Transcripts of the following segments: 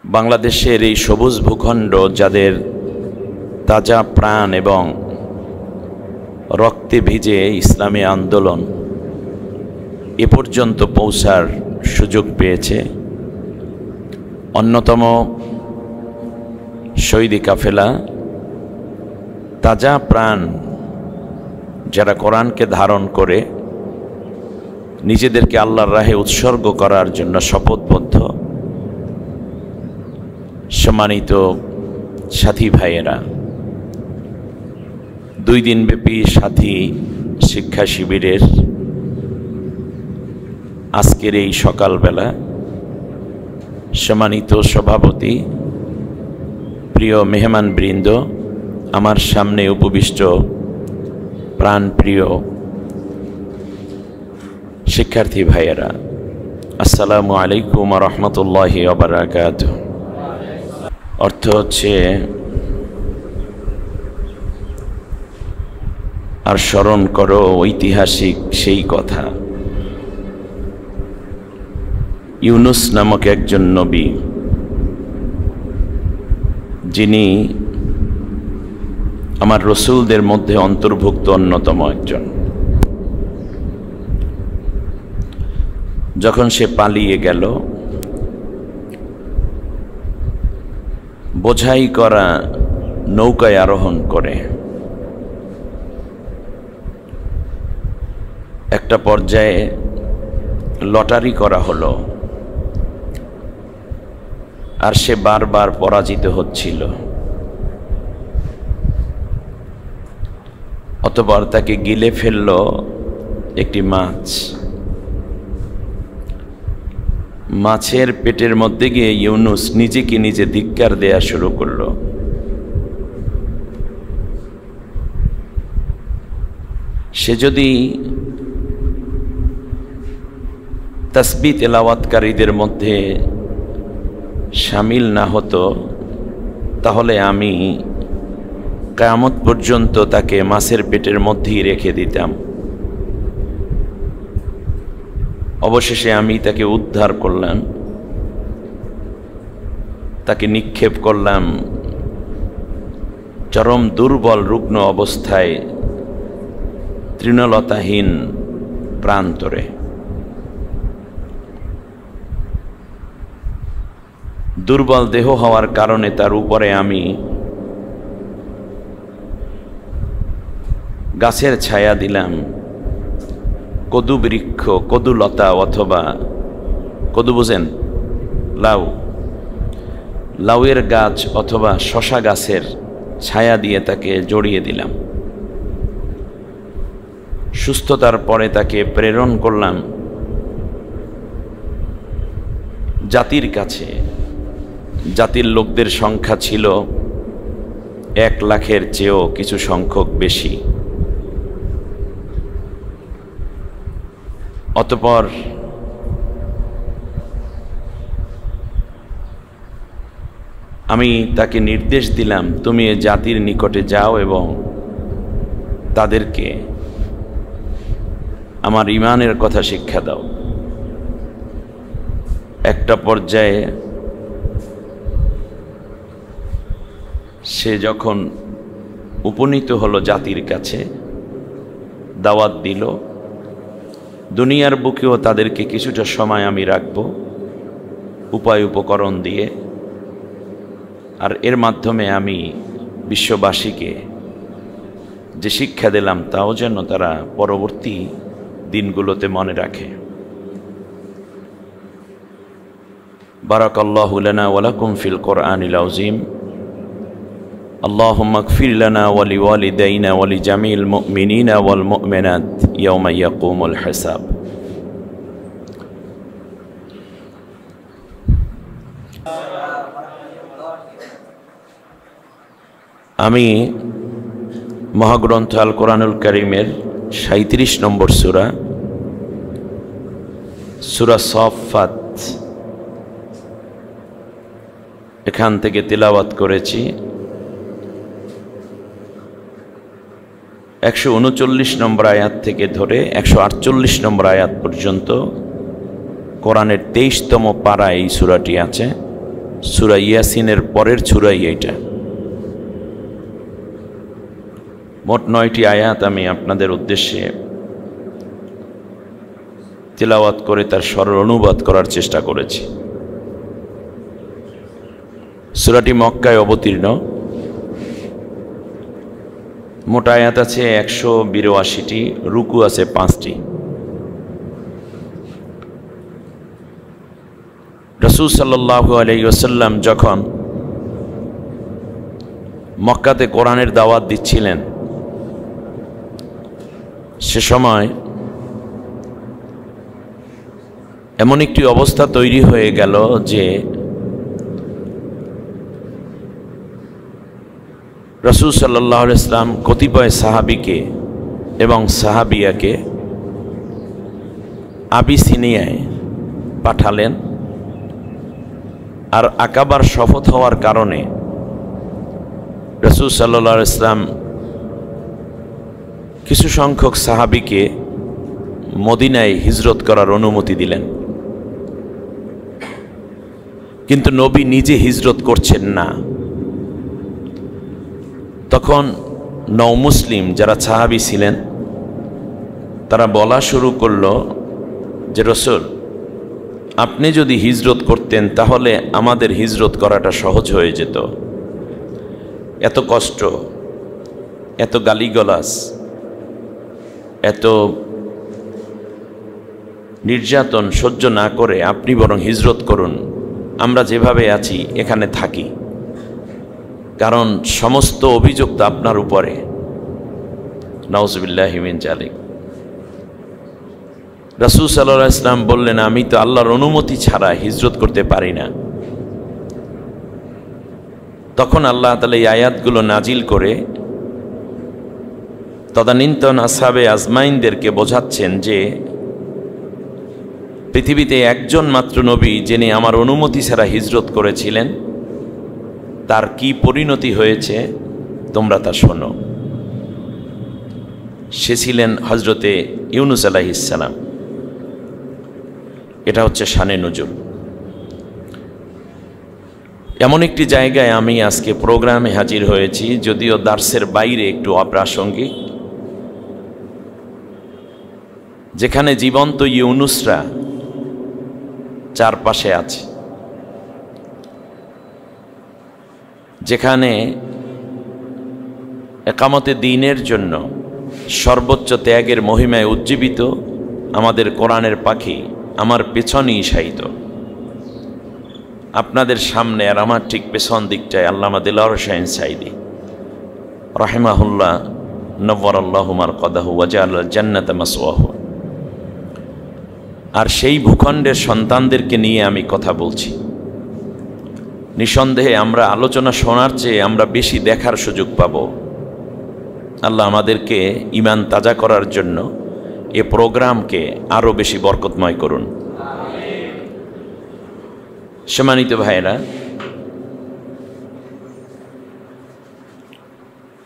বাংলাদেশের এই সবুজ ভূখণ্ড যাদের তাজা প্রাণ এবং রক্তে ভিজে ইসলামী আন্দোলন এ পর্যন্ত পৌঁছার সুযোগ পেয়েছে, অন্যতম শহীদি কাফেলা তাজা প্রাণ যারা কোরআনকে ধারণ করে নিজেদেরকে আল্লাহর রাহে উৎসর্গ করার জন্য শপথবদ্ধ সম্মানিত সাথী ভাইয়েরা, 2 দিনব্যাপী সাথী শিক্ষা শিবিরের আজকের এই সকালবেলা সম্মানিত সভাপতি, প্রিয় মেহমানবৃন্দ, আমার সামনে উপবিষ্ট প্রাণপ্রিয় শিক্ষার্থী ভাইয়েরা, আসসালামু আলাইকুম ওয়া রাহমাতুল্লাহি ওয়া বারাকাতুহু। অর্থ হচ্ছে আর স্মরণ করো ঐতিহাসিক সেই কথা, ইউনুস নামক একজন নবী যিনি আমার রসুলদের মধ্যে অন্তর্ভুক্ত অন্যতম একজন। যখন সে পালিয়ে গেল, বোঝাই করা নৌকায় আরোহণ করে একটা পর্যায়ে লটারি করা হলো, আর সে বারবার পরাজিত হচ্ছিল। অতঃপর তাকে গিলে ফেলল একটি মাছ। মাছের পেটের মধ্যে গিয়ে ইউনুস নিজেকে নিজে ধিক্কার দেয়া শুরু করলো। সে যদি তাসবিহ তেলাওয়াতকারীদের মধ্যে শামিল না হতো, তাহলে আমি কিয়ামত পর্যন্ত তাকে মাছের পেটের মধ্যেই রেখে দিতাম। অবশেষে আমি তাকে উদ্ধার করলাম, তাকে নিক্ষেপ করলাম চরম দুর্বল রুগ্ন অবস্থায় তৃণলতাহীন প্রান্তরে। দুর্বল দেহ হওয়ার কারণে তার উপরে আমি গাছের ছায়া দিলাম, কদু বৃক্ষ, কদুলতা অথবা কদু বুঝেন, লাউ, লাউয়ের গাছ অথবা শশা গাছের ছায়া দিয়ে তাকে জড়িয়ে দিলাম। সুস্থতার পরে তাকে প্রেরণ করলাম জাতির কাছে। জাতির লোকদের সংখ্যা ছিল 1 লাখের চেয়েও কিছু সংখ্যক বেশি। অতঃপর আমি তাকে নির্দেশ দিলাম, তুমি এ জাতির নিকটে যাও এবং তাদেরকে আমার ঈমানের কথা শিক্ষা দাও। একটা পর্যায়ে সে যখন উপনীত হলো জাতির কাছে, দাওয়াত দিল, দুনিয়ার বুকেও তাদেরকে কিছুটা সময় আমি রাখব উপায় উপকরণ দিয়ে, আর এর মাধ্যমে আমি বিশ্ববাসীকে যে শিক্ষা দিলাম তাও যেন তারা পরবর্তী দিনগুলোতে মনে রাখে। বারাকাল্লাহু লানা ওয়া লাকুম ফিল কোরআনিল আযীম। اللهم اغفر لنا ولوالدينا ولجميع المؤمنين والمؤمنات يوم يقوم الحساب. আমি মহাগ্রন্থ আল কোরআনুল কারীমের 37 নম্বর সূরা, সূরা সাফফাত, এখান থেকে তিলাওয়াত করেছি। 139 নম্বর আয়াত থেকে ধরে 148 নম্বর আয়াত পর্যন্ত কোরআনের 23তম পারা এই সূরাটি আছে। সূরা ইয়াসিনের পরের সূরাই এইটা। মোট 9টি আয়াত আমি আপনাদের উদ্দেশ্যে তিলাওয়াত করে তার সরল অনুবাদ করার চেষ্টা করেছি। সূরাটি মক্কায় অবতীর্ণ। মোট আয়াত আছে 182টি, রুকু আছে 5টি। রাসূল সাল্লাল্লাহু আলাইহি ওয়াসাল্লাম যখন মক্কাতে কোরআনের দাওয়াত দিচ্ছিলেন, সে সময় এমন একটি অবস্থা তৈরি হয়ে গেল যে রাসূল সাল্লাল্লাহু আলাইহি ওয়াসাল্লাম কতিপয় সাহাবীকে এবং সাহাবিয়াকে আবিসিনিয়ায় পাঠালেন। আর আকাবার শপথ হওয়ার কারণে রাসূল সাল্লাল্লাহু আলাইহি ওয়াসাল্লাম কিছু সংখ্যক সাহাবীকে মদিনায় হিজরত করার অনুমতি দিলেন, কিন্তু নবী নিজে হিজরত করছেন না। তখন নও মুসলিম যারা সাহাবী ছিলেন তারা বলা শুরু করলো যে রাসূল, আপনি যদি হিজরত করতেন তাহলে আমাদের হিজরত করাটা সহজ হয়ে যেত। এত কষ্ট, এত গালিগালাজ, এত নির্যাতন সহ্য না করে আপনি বরং হিজরত করুন, আমরা যেভাবে আছি এখানে থাকি, কারণ সমস্ত অভিযোগ তো আপনার উপরে। নাউজুবিল্লাহি মিন যালিক। রাসূল সাল্লাল্লাহু আলাইহি ওয়াসাল্লাম বললেন, আমি তো আল্লাহর অনুমতি ছাড়া হিজরত করতে পারি না। তখন আল্লাহ তাআলা এই আয়াতগুলো নাজিল করে তদানীন্তন আসহাবে আজমাইনদেরকে বোঝাচ্ছেন যে পৃথিবীতে একজন মাত্র নবী যিনি আমার অনুমতি ছাড়া হিজরত করেছিলেন, তার কি পরিণতি হয়েছে তোমরা তা শোনো। সে ছিলেন হযরতে ইউনূস আলাইহিস সালাম। এটা হচ্ছে শানে নুজুল। এমন একটি জায়গায় আমি আজকে প্রোগ্রামে হাজির হয়েছি, যদিও দার্সের বাইরে একটু অপ্রাসঙ্গিক, যেখানে জীবন্ত ইউনুসরা চারপাশে আছে, যেখানে একামতে দ্বীনের জন্য সর্বোচ্চ ত্যাগের মহিমায় উজ্জীবিত আমাদের কোরআনের পাখি আমার পেছনেই শায়িত। আপনাদের সামনে আর আমার ঠিক পেছন দিকটায় আল্লামা দিলওয়ার হোসেন সাঈদী রাহিমাহুল্লাহ নওয়ারাল্লাহু মারকাদাহু ওয়া জাআলাল জান্নাতা মাসওয়াহু। আর সেই ভূখণ্ডের সন্তানদেরকে নিয়ে আমি কথা বলছি। নিঃসন্দেহে আমরা আলোচনা শোনার চেয়ে আমরা বেশি দেখার সুযোগ পাব। আল্লাহ আমাদেরকে ঈমান তাজা করার জন্য এ প্রোগ্রামকে আরও বেশি বরকতময় করুন। সম্মানিত ভাইয়েরা,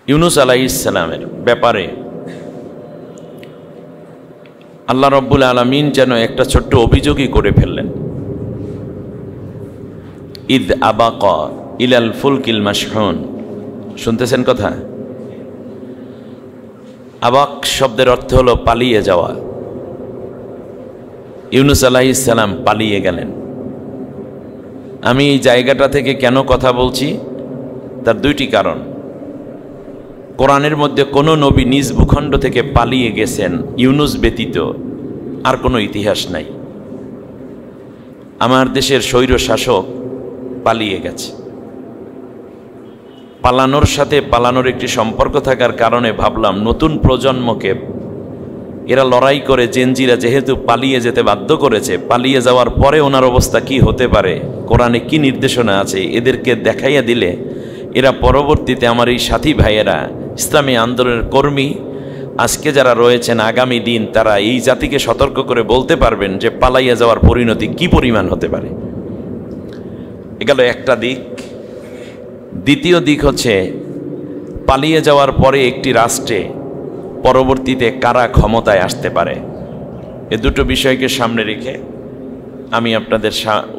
ইউনূস আলাইহিস সালামের ব্যাপারে আল্লাহ রব্বুল আলামিন যেন একটা ছোট্ট অভিযোগই করে ফেললেন। ইদ আবাকা ইলাল ফুলকিল মাশহুন, শুনতেছেন কথা? আবাক শব্দের অর্থ হলো পালিয়ে যাওয়া। ইউনূস আলাইহিস সালাম পালিয়ে গেলেন। আমি এই জায়গাটা থেকে কেন কথা বলছি তার দুইটি কারণ। কোরআনের মধ্যে কোনো নবী নিজ ভূখণ্ড থেকে পালিয়ে গেছেন ইউনূস ব্যতীত আর কোনো ইতিহাস নাই। আমার দেশের স্বৈর শাসক পালিয়ে গেছে। পালানোর সাথে পালানোর একটি সম্পর্ক থাকার কারণে ভাবলাম নতুন প্রজন্মকে এরা লড়াই করে, জেনজিরা যেহেতু পালিয়ে যেতে বাধ্য করেছে, পালিয়ে যাওয়ার পরে ওনার অবস্থা কি হতে পারে, কোরআনে কি নির্দেশনা আছে, এদেরকে দেখাইয়া দিলে এরা পরবর্তীতে আমার এই সাথী ভাইয়েরা, ইসলামী আন্দোলনের কর্মী আজকে যারা রয়েছেন, আগামী দিন তারা এই জাতিকে সতর্ক করে বলতে পারবেন যে পালাইয়া যাওয়ার পরিণতি কি পরিমাণ হতে পারে। এগুলো একটা দিক। দ্বিতীয় দিক হচ্ছে পালিয়ে যাওয়ার পরে একটি রাষ্ট্রে পরবর্তীতে কারা ক্ষমতায় আসতে পারে। এ দুটো বিষয়কে সামনে রেখে আমি আপনাদের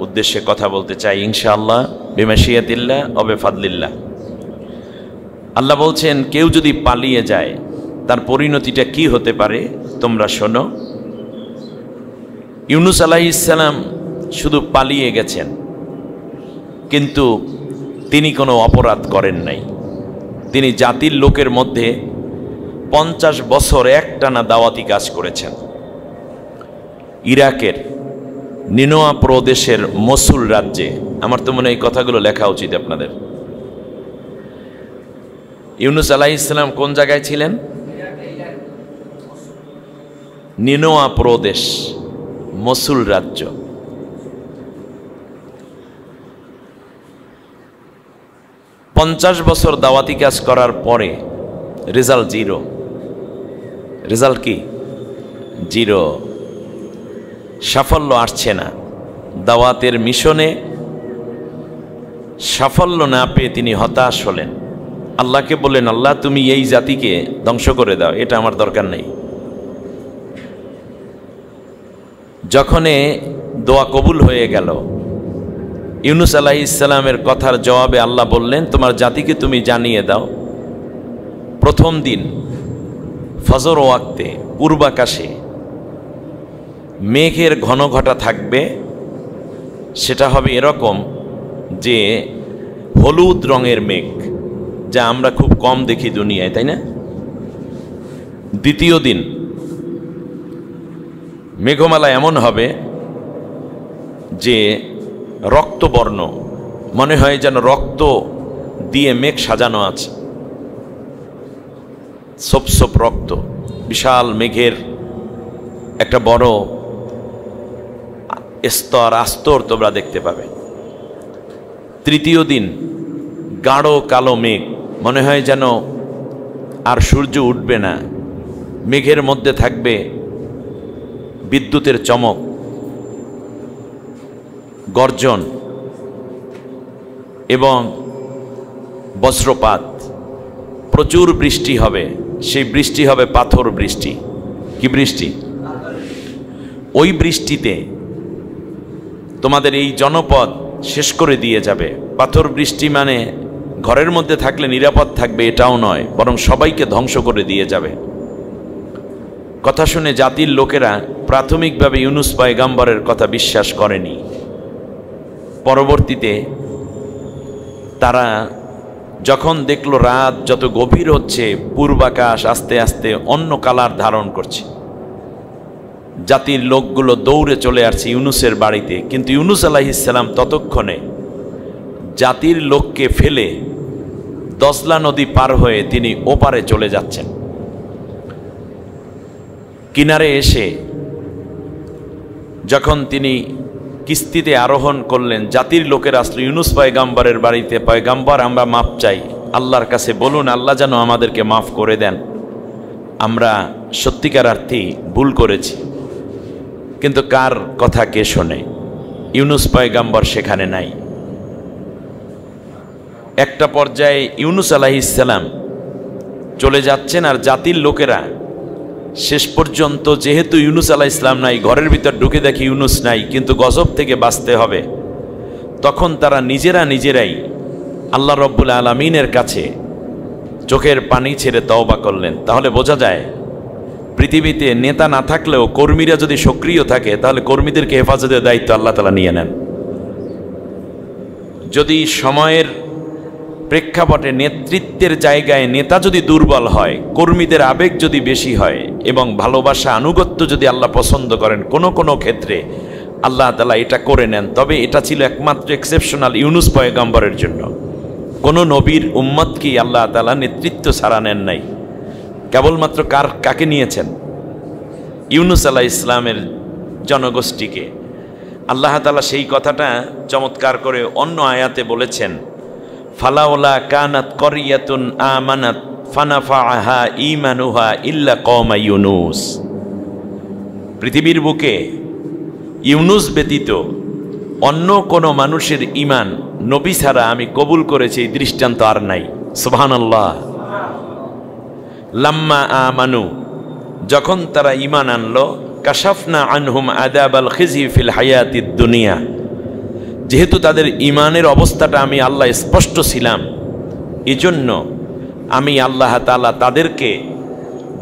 উদ্দেশ্যে কথা বলতে চাই ইনশাআল্লাহ বিমাশিয়াতিল্লাহ ওয়া বিফাদলিল্লাহ। আল্লাহ বলছেন কেউ যদি পালিয়ে যায় তার পরিণতিটা কি হতে পারে তোমরা শোনো। ইউনুস আলাইহিস সালাম শুধু পালিয়ে গেছেন, কিন্তু তিনি কোনো অপরাধ করেন নাই। তিনি জাতির লোকের মধ্যে 50 বছর একটানা দাওয়াতি কাজ করেছেন। ইরাকের নিনোয়া প্রদেশের মসুল রাজ্যে, আমার তো মনে হয় এই কথাগুলো লেখা উচিত আপনাদের। ইউনুস আলাইহিস সালাম কোন জায়গায় ছিলেন? নিনোয়া প্রদেশ, মসুল রাজ্য। পঞ্চাশ বছর দাওয়াতি কাজ করার পরে রেজাল্ট জিরো। রেজাল্ট কি? জিরো। সাফল্য আসছে না। দাওয়াতের মিশনে সাফল্য না পেয়ে তিনি হতাশ হলেন। আল্লাহকে বললেন, আল্লাহ তুমি এই জাতিকে ধ্বংস করে দাও, এটা আমার দরকার নেই। যখনে দোয়া কবুল হয়ে গেল, ইউনুস আলাইহিস সালামের কথার জবাবে আল্লাহ বললেন, তোমার জাতিকে তুমি জানিয়ে দাও, প্রথম দিন ফজর ওয়াক্তে পূর্বাকাশে মেঘের ঘন ঘটা থাকবে। সেটা হবে এরকম যে হলুদ রঙের মেঘ, যা আমরা খুব কম দেখি দুনিয়ায়, তাই না? দ্বিতীয় দিন মেঘমালা এমন হবে যে রক্তবর্ণ, মনে হয় যেন রক্ত দিয়ে মেঘ সাজানো আছে, সোপ সোপ রক্ত, বিশাল মেঘের একটা বড় স্তর আস্তর তোমরা দেখতে পাবে। তৃতীয় দিন গাঢ় কালো মেঘ, মনে হয় যেন আর সূর্য উঠবে না, মেঘের মধ্যে থাকবে বিদ্যুতের চমক, গর্জন এবং বজ্রপাত, প্রচুর বৃষ্টি হবে। সেই বৃষ্টি হবে পাথর বৃষ্টি। কি বৃষ্টি? ওই বৃষ্টিতে তোমাদের এই জনপদ শেষ করে দিয়ে যাবে। পাথর বৃষ্টি মানে ঘরের মধ্যে থাকলে নিরাপদ থাকবে এটাও নয়, বরং সবাইকে ধ্বংস করে দিয়ে যাবে। কথা শুনে জাতির লোকেরা প্রাথমিকভাবে ইউনুস পয়গম্বরের কথা বিশ্বাস করেনি। পরবর্তীতে তারা যখন দেখলো রাত যত গভীর হচ্ছে, পূর্বাকাশ আস্তে আস্তে অন্য কালার ধারণ করছে, জাতির লোকগুলো দৌড়ে চলে আসছে ইউনুসের বাড়িতে। কিন্তু ইউনুস আলাইহিস সালাম ততক্ষণে জাতির লোককে ফেলে দজলা নদী পার হয়ে তিনি ওপারে চলে যাচ্ছেন। কিনারে এসে যখন তিনি কিস্তিতে আরোহণ করলেন, জাতির লোকের আসলো ইউনুস পয়গম্বরের বাড়িতে, পয়গম্বর আমরা মাপ চাই, আল্লাহর কাছে বলুন আল্লাহ যেন আমাদেরকে মাফ করে দেন, আমরা সত্যিকারার্থী ভুল করেছি। কিন্তু কার কথা কে শোনে? ইউনুস পয়গম্বর সেখানে নাই। একটা পর্যায়ে ইউনুস আলাইহিস সালাম চলে যাচ্ছেন, আর জাতির লোকেরা শেষ পর্যন্ত যেহেতু ইউনুস আলাইহিস সালাম নাই, ঘরের ভিতর ঢুকে দেখি ইউনুস নাই, কিন্তু গজব থেকে বাঁচতে হবে, তখন তারা নিজেরাই আল্লাহ রব্বুল আলামিনের কাছে চোখের পানি ছেড়ে তওবা করলেন। তাহলে বোঝা যায় পৃথিবীতে নেতা না থাকলেও কর্মীরা যদি সক্রিয় থাকে, তাহলে কর্মীদেরকে হেফাজতের দায়িত্ব আল্লাহ তাআলা নিয়ে নেন। যদি সময়ের প্রেক্ষাপটে নেতৃত্বের জায়গায় নেতা যদি দুর্বল হয়, কর্মীদের আবেগ যদি বেশি হয় এবং ভালোবাসা আনুগত্য যদি আল্লাহ পছন্দ করেন, কোনো ক্ষেত্রে আল্লাহ তাআলা এটা করে নেন। তবে এটা ছিল একমাত্র এক্সেপশনাল ইউনুস পয়গম্বরের জন্য। কোনো নবীর উম্মতকেই আল্লাহ তাআলা নেতৃত্ব ছাড়া নেন নাই। কেবলমাত্র কাকে নিয়েছেন? ইউনুস আলাইহিস সালামের জনগোষ্ঠীকে। আল্লাহ তাআলা সেই কথাটা চমৎকার করে অন্য আয়াতে বলেছেন, ফালাউলা কানাত করিয়াতুন আমানাত ফানাফাআহা ঈমানুহা ইল্লা কওমা ইউনুস। পৃথিবীর বুকে ইউনুস ব্যতীত অন্য কোনো মানুষের ঈমান নবী ছাড়া আমি কবুল করেছি এই দৃষ্টান্ত আর নাই। সুবহানাল্লাহ। লাম্মা আমানু, যখন তারা ঈমান আনলো, কাশাফনা আনহুম আযাবাল খিজি ফিল হায়াতিদ দুনিয়া, যেহেতু তাদের ঈমানের অবস্থাটা আমি আল্লাহ স্পষ্ট ছিলাম, এজন্য আমি আল্লাহ তাআলা তাদেরকে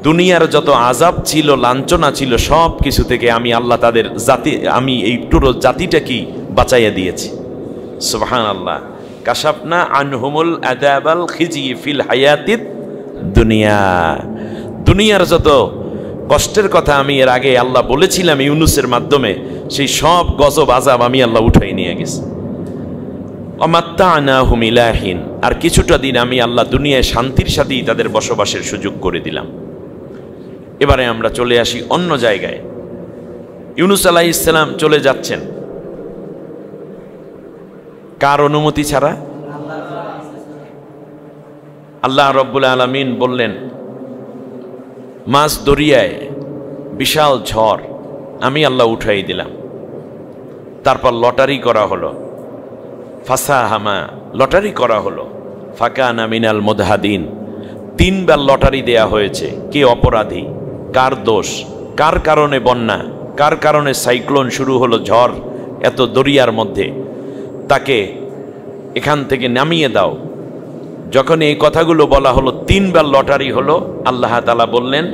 দুনিয়ার যত আযাব ছিল, লাঞ্ছনা ছিল, সব কিছু থেকে আমি আল্লাহ তাদের জাতি, আমি এই পুরো জাতিটাকে বাঁচাইয়া দিয়েছি। সুবহানাল্লাহ। কাশাফনা আনহুমুল আযাবাল খিজি ফিল হায়াতিদ দুনিয়া, দুনিয়ার যত কষ্টের কথা আমি এর আগে আল্লাহ বলেছিলাম ইউনুসের মাধ্যমে, সেই সব গজব আযাব আমি আল্লাহ উঠাই নিয়ে গেছি। অমাত্তানাহুম ইলা হিন, আর কিছুটা দিন আমি আল্লাহ দুনিয়ায় শান্তির সাথেই তাদের বসবাসের সুযোগ করে দিলাম। এবারে আমরা চলে আসি অন্য জায়গায়। ইউনুস আলাইহিস সালাম চলে যাচ্ছেন কার অনুমতি ছাড়া? আল্লাহ রব্বুল আলামিন বললেন, মাছ দরিয়ায় বিশাল ঝড় আমি আল্লাহ উঠাই দিলাম। তারপর লটারি করা হলো, ফাসাহামা, লটারি করা হলো, ফাকানা মিনাল মুদহাদিন, 3 বার লটারি দেয়া হয়েছে। কে অপরাধী, কার দোষ, কার কারণে বন্যা, কার কারণে সাইক্লোন শুরু হলো, ঝড় এত দরিয়ার মধ্যে, তাকে এখান থেকে নামিয়ে দাও। যখন এই কথাগুলো বলা হলো, 3 বার লটারি হলো, আল্লাহ তাআলা বললেন,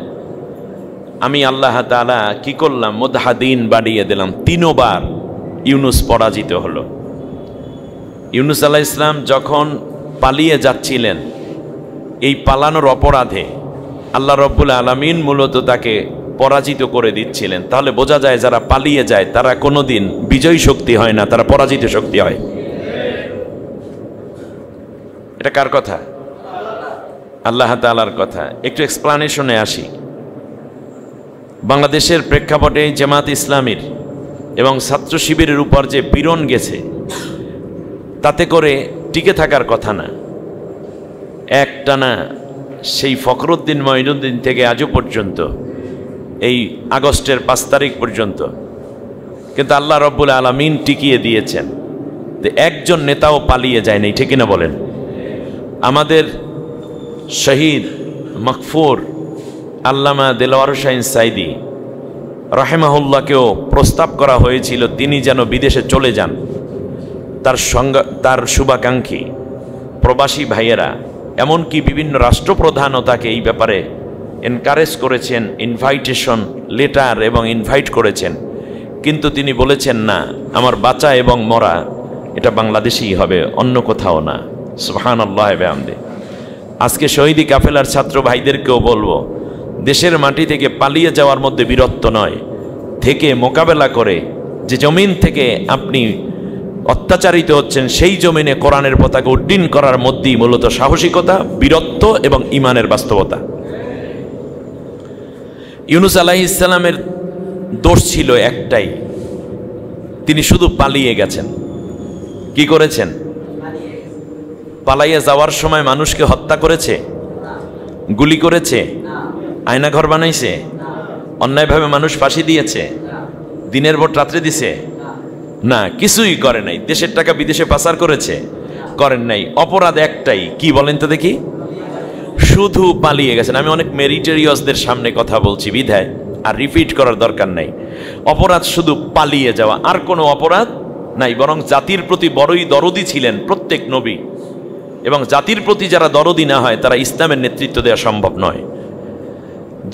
আমি আল্লাহ তাআলা কি করলাম, মুদহাদিন বাড়িয়ে দিলাম, 3 বার ইউনুস পরাজিত হলো। ইউনুস আলাইহিস সালাম যখন পালিয়ে যাচ্ছিলেন, এই পালানোর অপরাধে আল্লাহ রব্বুল আলামিন মূলত তাকে পরাজিত করে দিচ্ছিলেন। তাহলে বোঝা যায় যারা পালিয়ে যায় তারা কোনোদিন বিজয়ী শক্তি হয় না, তারা পরাজিত শক্তি হয়। এটা কার কথা? আল্লাহ তাআলার কথা। একটু এক্সপ্লানেশনে আসি। বাংলাদেশের প্রেক্ষাপটে জামাত ইসলামীর এবং ছাত্র শিবিরের উপর যে পীড়ন গেছে, তাতে করে টিকে থাকার কথা না। একটানা সেই ফখরুদ্দিন মঈনুদ্দিন থেকে আজও পর্যন্ত, এই আগস্টের 5 তারিখ পর্যন্ত, কিন্তু আল্লাহ রব্বুল আলামিন টিকিয়ে দিয়েছেন। একজন নেতাও পালিয়ে যায় নাই, ঠিক না বলেন? আমাদের শহীদ মাকফুর আল্লামা দেলোয়ার হোসাইন সাইদি রাহিমাহুল্লাহকেও প্রস্তাব করা হয়েছিল তিনি যেন বিদেশে চলে যান। তার শুভাকাঙ্ক্ষী প্রবাসী ভাইয়েরা, এমনকি বিভিন্ন রাষ্ট্রপ্রধানও তাকে এই ব্যাপারে এনকারেজ করেছেন, ইনভাইটেশন লেটার এবং ইনভাইট করেছেন, কিন্তু তিনি বলেছেন, না, আমার বাঁচা এবং মরা এটা বাংলাদেশেই হবে, অন্য কোথাও না। সুবহানাল্লাহ ওয়া বিহামদিহি। আজকে শহীদি কাফেলার ছাত্র ভাইদেরকেও বলবো, দেশের মাটি থেকে পালিয়ে যাওয়ার মধ্যে বীরত্ব নয়, থেকে মোকাবেলা করে যে জমিন থেকে আপনি অত্যাচারিত হচ্ছেন, সেই জমিনে কোরআনের পতাকা উড্ডীন করার মধ্যেই মূলত সাহসিকতা, বীরত্ব এবং ঈমানের বাস্তবতা। ইউনুস আলাইহিস সালামের দোষ ছিল একটাই, তিনি শুধু পালিয়ে গেছেন। কি করেছেন? পালাইয়া যাওয়ার সময় মানুষকে হত্যা করেছে, গুলি করেছে, আয়নাঘর বানাইছে, অন্যায়ভাবে মানুষ ফাঁসি দিয়েছে, দিনের ভোট রাত্রে দিছে? না, কিছুই করে নাই। দেশের টাকা বিদেশে পাচার করেছে? করেন নাই। অপরাধ একটাই, কি বলেন তো দেখি? শুধু পালিয়ে গেছেন। আমি অনেক মেরিটেরিয়াসদের সামনে কথা বলছি বিধায় আর রিপিট করার দরকার নাই। অপরাধ শুধু পালিয়ে যাওয়া, আর কোনো অপরাধ নাই। বরং জাতির প্রতি বড়ই দরদি ছিলেন প্রত্যেক নবী, এবং জাতির প্রতি যারা দরদি না হয় তারা ইসলামের নেতৃত্ব দেওয়া সম্ভব নয়।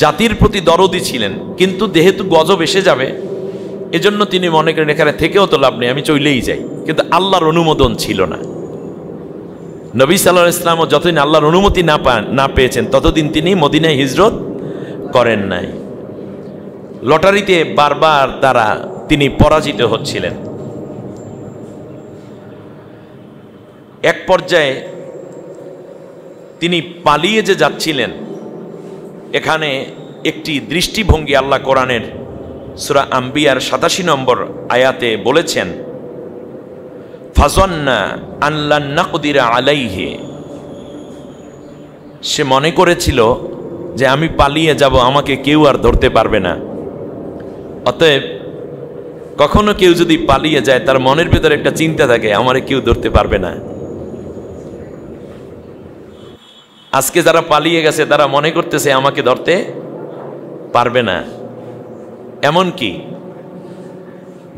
জাতির প্রতি দরদি ছিলেন, কিন্তু যেহেতু গজব এসে যাবে এজন্য তিনি মনে করেন এখানে থেকেও তো লাভ নেই, আমি চলেই যাই। কিন্তু আল্লাহর অনুমোদন ছিল না। নবী সাল্লাল্লাহু আলাইহি ওয়াসাল্লামও যতদিন আল্লাহর অনুমতি না পেয়েছেন ততদিন তিনি মদিনায় হিজরত করেন নাই। লটারিতে বারবার তিনি পরাজিত হচ্ছিলেন। এক পর্যায়ে তিনি পালিয়ে যে যাচ্ছিলেন, এখানে একটি দৃষ্টিভঙ্গি আল্লাহ কোরআনের সূরা আম্বিয়ার 87 নম্বর আয়াতে বলেছেন, ফাযান্না আন লান নাকদিরা আলাইহি, সে মনে করেছিল যে আমি পালিয়ে যাব, আমাকে কেউ আর ধরতে পারবে না। অতএব কখনো কেউ যদি পালিয়ে যায় তার মনের ভেতরে একটা চিন্তা থাকে, আমারে কেউ ধরতে পারবে না। আজকে যারা পালিয়ে গেছে তারা মনে করতেছে আমাকে ধরতে পারবে না। এমনকি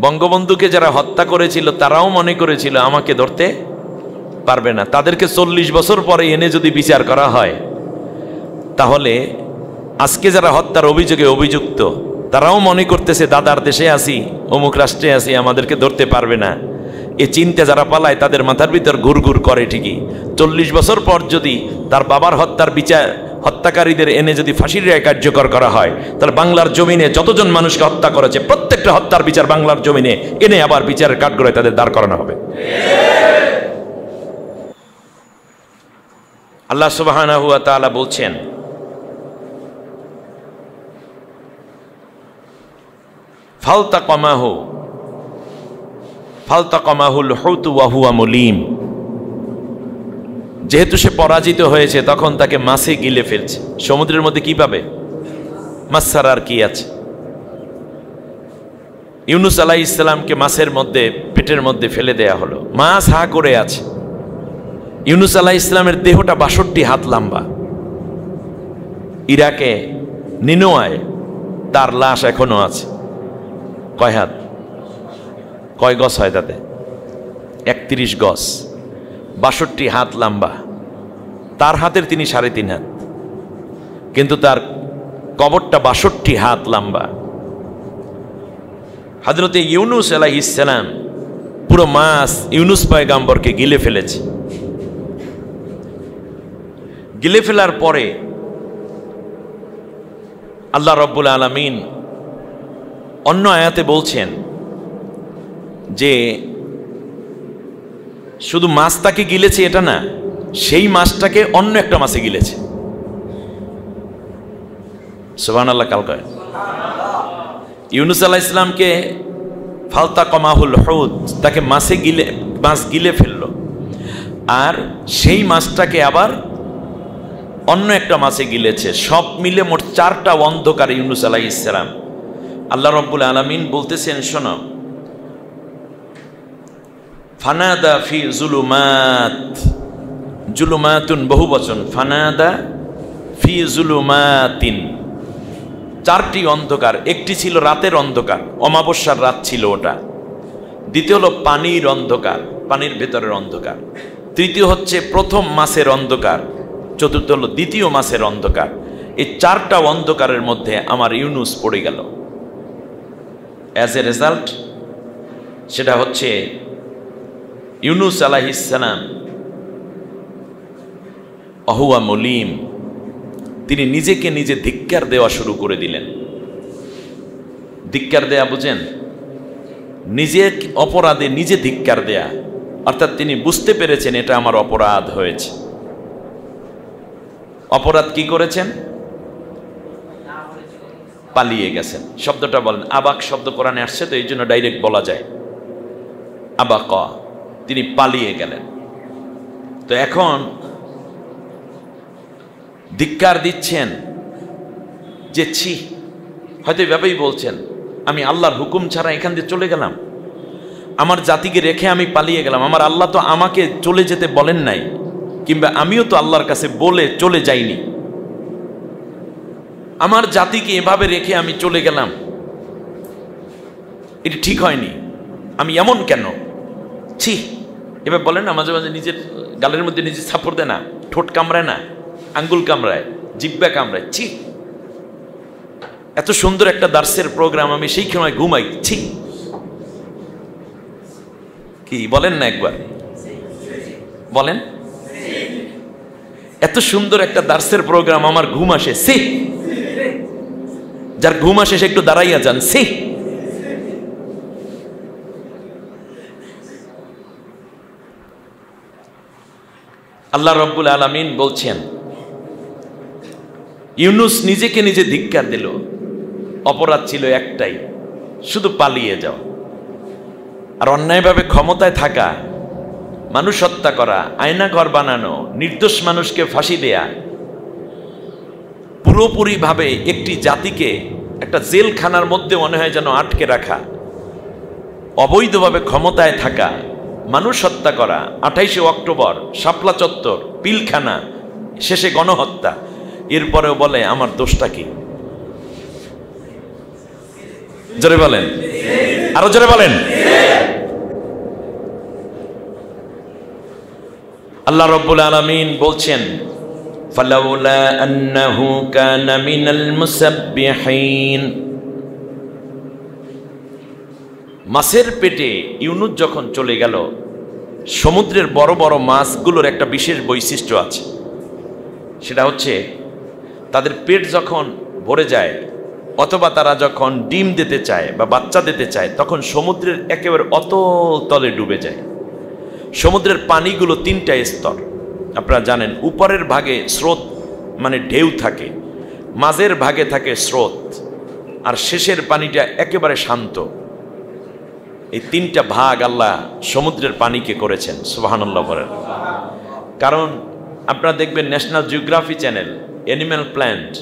বঙ্গবন্ধুকে যারা হত্যা করেছিল তারাও মনে করেছিল আমাকে ধরতে পারবে না। তাদেরকে 40 বছর পরে এনে যদি বিচার করা হয়, তাহলে আজকে যারা হত্যার অভিযোগে অভিযুক্ত তারাও মনে করতেছে দাদার দেশে আসি, অমুক রাষ্ট্রে আসি, আমাদেরকে ধরতে পারবে না। এ চিন্তা যারা পালায় তাদের মাথার ভিতর ঘুরঘুর করে ঠিকই। 40 বছর পর যদি তার বাবার হত্যার বিচার, হত্যাকারীদের এনে যদি ফাঁসির রায় কার্যকর করা হয়, তাহলে বাংলার জমিনে যতজন মানুষকে হত্যা করেছে প্রত্যেকটা হত্যার বিচার বাংলার জমিনে এনে আবার বিচারের কাঠগড়ায় তাদের দাঁড় করানো হবে। আল্লাহ সুবহানাহু ওয়া তাআলা বলছেন, ফালতাকামাহুল হুতু ওয়া হুয়া মুলিম। যেহেতু সে পরাজিত হয়েছে তখন তাকে মাছে গিলে ফেলছে। সমুদ্রের মধ্যে কি পাবে? মাছ ছাড়া আর কি আছে? ইউনুস আলাইহিস সালামকে মাছের মধ্যে, পেটের মধ্যে ফেলে দেয়া হলো। মাছ হা করে আছে। ইউনুস আলাইহিস সালামের দেহটা 62 হাত লম্বা। ইরাকে নিনোয়ায় তার লাশ এখনো আছে। কয় হাত? কয় গজ হয় তাতে? 31 গজ, 62 হাত লম্বা। তার হাতের তিনি 3.5 হাত, কিন্তু তার কবরটা 62 হাত লম্বা। হযরতে ইউনুস আলাইহিস সালাম পুরো মাছ ইউনুস পয়গম্বরকে গিলে ফেলেছে। গিলে ফেলার পরে আল্লাহ রাব্বুল আলামিন অন্য আয়াতে বলছেন যে শুধু মাছটাকে গিলেছে এটা না, সেই মাছটাকে অন্য একটা মাছে গিলেছে। সুবহানাল্লাহ। কাল কয় ইউনুস আলাইহিস সালামকে ফালতাকামাহুল হুত, তাকে মাছ গিলে ফেললো, আর সেই মাছটাকে আবার অন্য একটা মাছে গিলেছে। সব মিলে মোট 4টা অন্ধকার ইউনুস আলাইহিস সালাম। আল্লাহ রাব্বুল আলামিন বলতেছেন, শোনো, ফানাদা ফি জুলুমাত, জুলুমাতুন বহু বচন, ফানাদা ফি জুলুমাতিন, 4টি অন্ধকার। একটি ছিল রাতের অন্ধকার, অমাবস্যার রাত ছিল ওটা। দ্বিতীয় হলো পানির অন্ধকার, পানির ভেতরের অন্ধকার। তৃতীয় হচ্ছে প্রথম মাসের অন্ধকার। চতুর্থ হলো দ্বিতীয় মাসের অন্ধকার। এই 4টা অন্ধকারের মধ্যে আমার ইউনুস পড়ে গেল। অ্যাজ এ রেজাল্ট সেটা হচ্ছে ইউনুস আলাইহিস সালাম অহুয়া মুলিম, তিনি নিজেকে নিজে ধিক্কার দেওয়া শুরু করে দিলেন। ধিক্কার দেয়া বুঝেন? নিজে অপরাধে নিজে ধিক্কার দেয়া, অর্থাৎ তিনি বুঝতে পেরেছেন এটা আমার অপরাধ হয়েছে। অপরাধ কি করেছেন? পালিয়ে গেছেন। শব্দটা বলেন, আবাক শব্দ কোরআনে আসছে তো এই জন্য ডাইরেক্ট বলা যায় আবাক, তিনি পালিয়ে গেলেন। তো এখন ধিক্কার দিচ্ছেন যে ছি, হয়তো এভাবেই বলছেন, আমি আল্লাহর হুকুম ছাড়া এখান দিয়ে চলে গেলাম, আমার জাতিকে রেখে আমি পালিয়ে গেলাম। আমার আল্লাহ তো আমাকে চলে যেতে বলেন নাই, কিংবা আমিও তো আল্লাহর কাছে বলে চলে যাইনি। আমার জাতিকে এভাবে রেখে আমি চলে গেলাম, এটি ঠিক হয়নি। আমি এমন কেন? ছি, এবার বলেন না, মাঝে মাঝে নিজের গালের মধ্যে নিজে ছাপড় দেয় না, ঠোঁট কামড়ায় না, আঙ্গুল কামড়ায়, জিহ্বা কামড়ায়, ছি। এত সুন্দর একটা দার্সের প্রোগ্রাম, আমি সেই সময় ঘুমাই, ছি। কি বলেন না একবার বলেন? এত সুন্দর একটা দার্সের প্রোগ্রাম, আমার ঘুম আসে, সে। যার ঘুম আসে সে একটু দাঁড়াইয়া যান, সে। আল্লাহ রাব্বুল আলামিন বলছেন, ইউনুস নিজেকে নিজে ধিক্কার দিল। অপরাধ ছিল একটাই, শুধু পালিয়ে যাও। আর অন্যায়ভাবে ক্ষমতায় থাকা, মানুষ হত্যা করা, আয়না ঘর বানানো, নির্দোষ মানুষকে ফাঁসি দেয়া, পুরোপুরিভাবে একটি জাতিকে একটা জেলখানার মধ্যে মনে হয় যেন আটকে রাখা, অবৈধভাবে ক্ষমতায় থাকা, মানুষ হত্যা করা, 28শে অক্টোবর শাপলা চত্বর, পিলখানা, শেষে গণহত্যা। এরপরেও বলে আমার দোষটা কি? জোরে বলেন, আরো জোরে বলেন। আল্লাহ রাব্বুল আলামিন বলছেন, ফালাউলা আন্নাহু কানা মিনাল মুসাব্বিহিন। মাছের পেটে ইউনুস যখন চলে গেল, সমুদ্রের বড় বড় মাছগুলোর একটা বিশেষ বৈশিষ্ট্য আছে। সেটা হচ্ছে তাদের পেট যখন ভরে যায় অথবা তারা যখন ডিম দিতে চায় বা বাচ্চা দিতে চায়, তখন সমুদ্রের একেবারে অতল তলে ডুবে যায়। সমুদ্রের পানিগুলো তিনটা স্তর, আপনারা জানেন। উপরের ভাগে স্রোত মানে ঢেউ থাকে, মাঝের ভাগে থাকে স্রোত, আর শেষের পানিটা একেবারে শান্ত। এই তিনটা ভাগ আল্লাহ সমুদ্রের পানিকে করেছেন, সুবহানাল্লাহ বলেন। কারণ আপনারা দেখবেন National Geographic channel, animal plant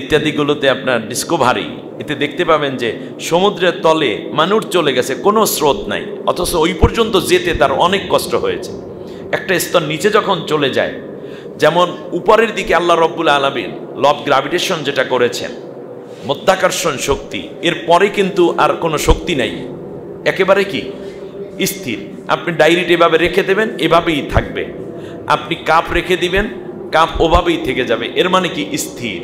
ইত্যাদিগুলোতে আপনার ডিসকভারি, এতে দেখতে পাবেন যে সমুদ্রের তলে মানুষ চলে গেছে, কোনো স্রোত নাই, অথচ ওই পর্যন্ত যেতে তার অনেক কষ্ট হয়েছে। একটা স্তর নিচে যখন চলে যায়, যেমন উপরের দিকে আল্লাহ রব্বুল আলামিন ল অফ গ্র্যাভিটেশন যেটা করেছেন, মধ্যাকর্ষণ শক্তি, এর পরে কিন্তু আর কোনো শক্তি নাই, একেবারে কি স্থির। আপনি ডায়েরিটা এভাবে রেখে দেবেন, এভাবেই থাকবে। আপনি কাপ রেখে দিবেন, কাপ ওভাবেই থেকে যাবে। এর মানে কি স্থির।